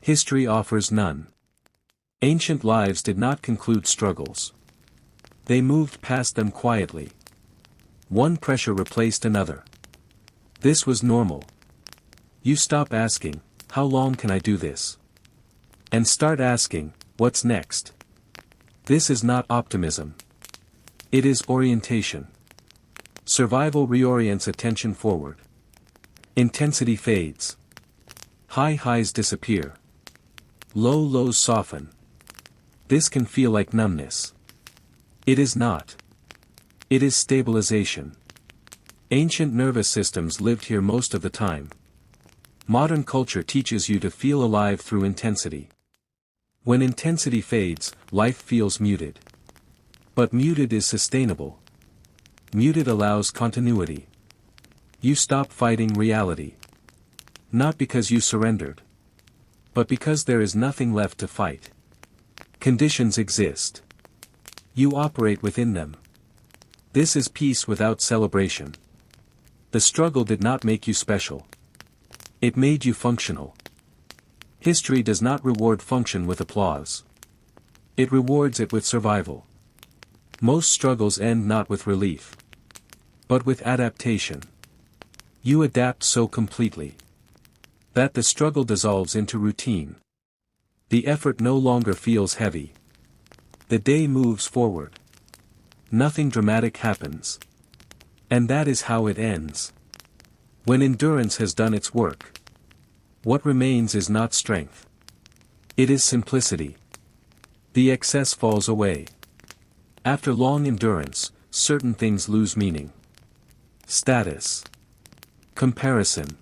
History offers none. Ancient lives did not conclude struggles. They moved past them quietly. One pressure replaced another. This was normal. You stop asking, how long can I do this? And start asking, what's next? This is not optimism. It is orientation. Survival reorients attention forward. Intensity fades. High highs disappear. Low lows soften. This can feel like numbness. It is not. It is stabilization. Ancient nervous systems lived here most of the time. Modern culture teaches you to feel alive through intensity. When intensity fades, life feels muted. But muted is sustainable. Muted allows continuity. You stop fighting reality. Not because you surrendered, but because there is nothing left to fight. Conditions exist. You operate within them. This is peace without celebration. The struggle did not make you special. It made you functional. History does not reward function with applause. It rewards it with survival. Most struggles end not with relief, but with adaptation. You adapt so completely that the struggle dissolves into routine. The effort no longer feels heavy. The day moves forward. Nothing dramatic happens. And that is how it ends. When endurance has done its work, what remains is not strength. It is simplicity. The excess falls away. After long endurance, certain things lose meaning. Status. Comparison.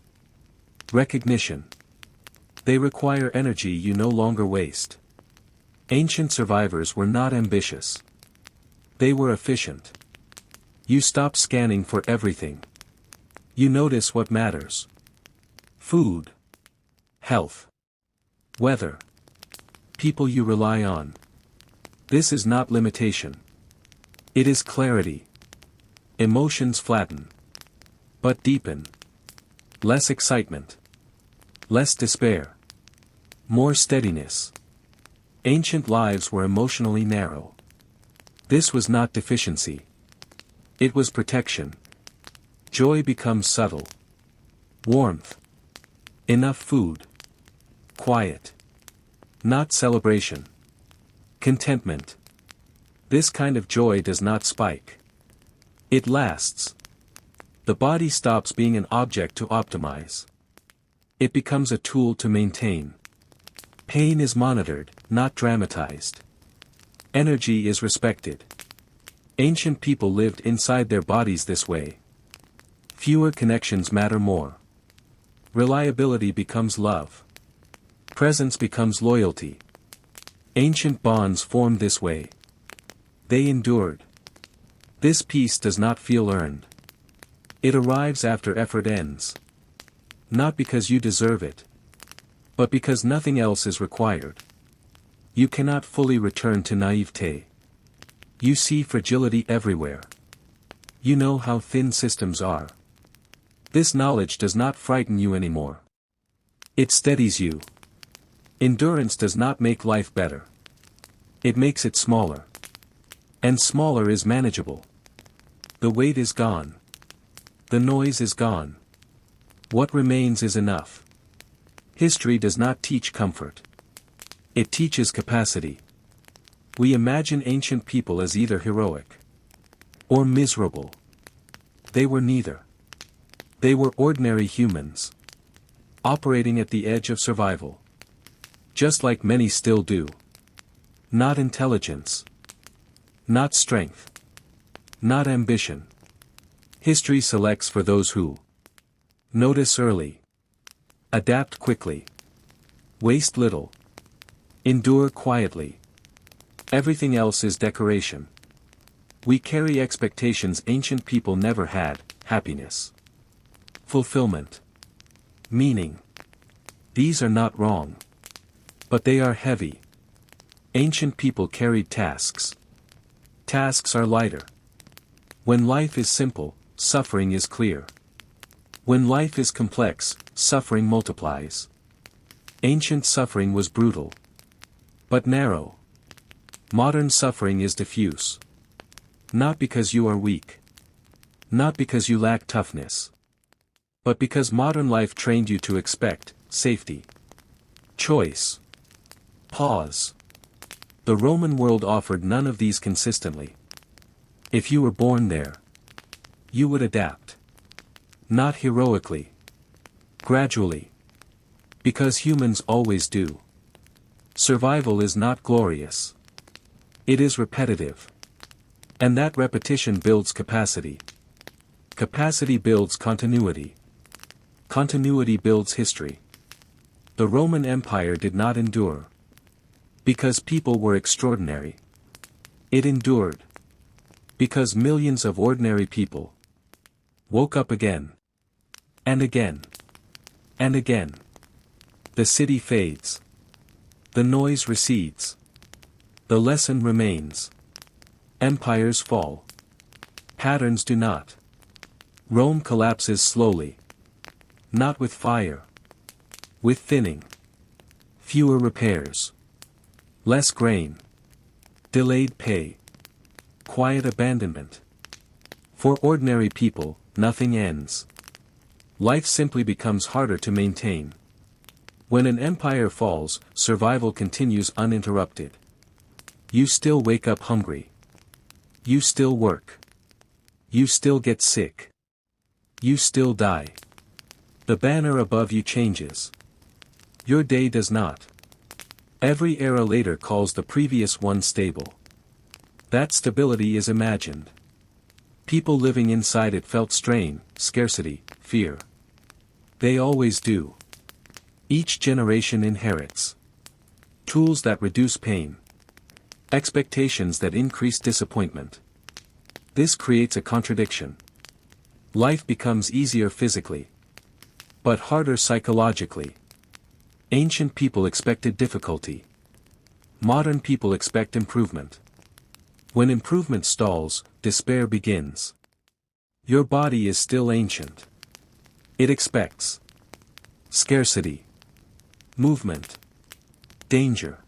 Recognition. They require energy you no longer waste. Ancient survivors were not ambitious. They were efficient. You stop scanning for everything. You notice what matters. Food. Health. Weather. People you rely on. This is not limitation. It is clarity. Emotions flatten. But deepen. Less excitement. Less despair. More steadiness. Ancient lives were emotionally narrow. This was not deficiency. It was protection. Joy becomes subtle. Warmth. Enough food. Quiet. Not celebration. Contentment. This kind of joy does not spike. It lasts. The body stops being an object to optimize. It becomes a tool to maintain. Pain is monitored, not dramatized. Energy is respected. Ancient people lived inside their bodies this way. Fewer connections matter more. Reliability becomes love. Presence becomes loyalty. Ancient bonds formed this way. They endured. This peace does not feel earned. It arrives after effort ends. Not because you deserve it, but because nothing else is required. You cannot fully return to naivete. You see fragility everywhere. You know how thin systems are. This knowledge does not frighten you anymore. It steadies you. Endurance does not make life better. It makes it smaller. And smaller is manageable. The weight is gone. The noise is gone. What remains is enough. History does not teach comfort. It teaches capacity. We imagine ancient people as either heroic or miserable. They were neither. They were ordinary humans, operating at the edge of survival. Just like many still do. Not intelligence. Not strength. not ambition. History selects for those who notice early, adapt quickly, waste little, endure quietly. Everything else is decoration. We carry expectations ancient people never had: happiness, fulfillment, meaning. These are not wrong. But they are heavy. Ancient people carried tasks. Tasks are lighter. When life is simple, suffering is clear. When life is complex, suffering multiplies. Ancient suffering was brutal, but narrow. Modern suffering is diffuse. Not because you are weak. Not because you lack toughness. But because modern life trained you to expect safety, choice, pause. The Roman world offered none of these consistently. If you were born there, you would adapt. Not heroically. Gradually. Because humans always do. Survival is not glorious. It is repetitive. And that repetition builds capacity. Capacity builds continuity. Continuity builds history. The Roman Empire did not endure because people were extraordinary. It endured because millions of ordinary people woke up again, and again, and again. The city fades. The noise recedes. The lesson remains. Empires fall. Patterns do not. Rome collapses slowly. Not with fire. With thinning. Fewer repairs. Less grain. Delayed pay. Quiet abandonment. For ordinary people, nothing ends. Life simply becomes harder to maintain. When an empire falls, survival continues uninterrupted. You still wake up hungry. You still work. You still get sick. You still die. The banner above you changes. Your day does not. Every era later calls the previous one stable. That stability is imagined. People living inside it felt strain, scarcity, fear. They always do. Each generation inherits tools that reduce pain, expectations that increase disappointment. This creates a contradiction. Life becomes easier physically, but harder psychologically. Ancient people expected difficulty. Modern people expect improvement. When improvement stalls, despair begins. Your body is still ancient. It expects scarcity, movement, danger.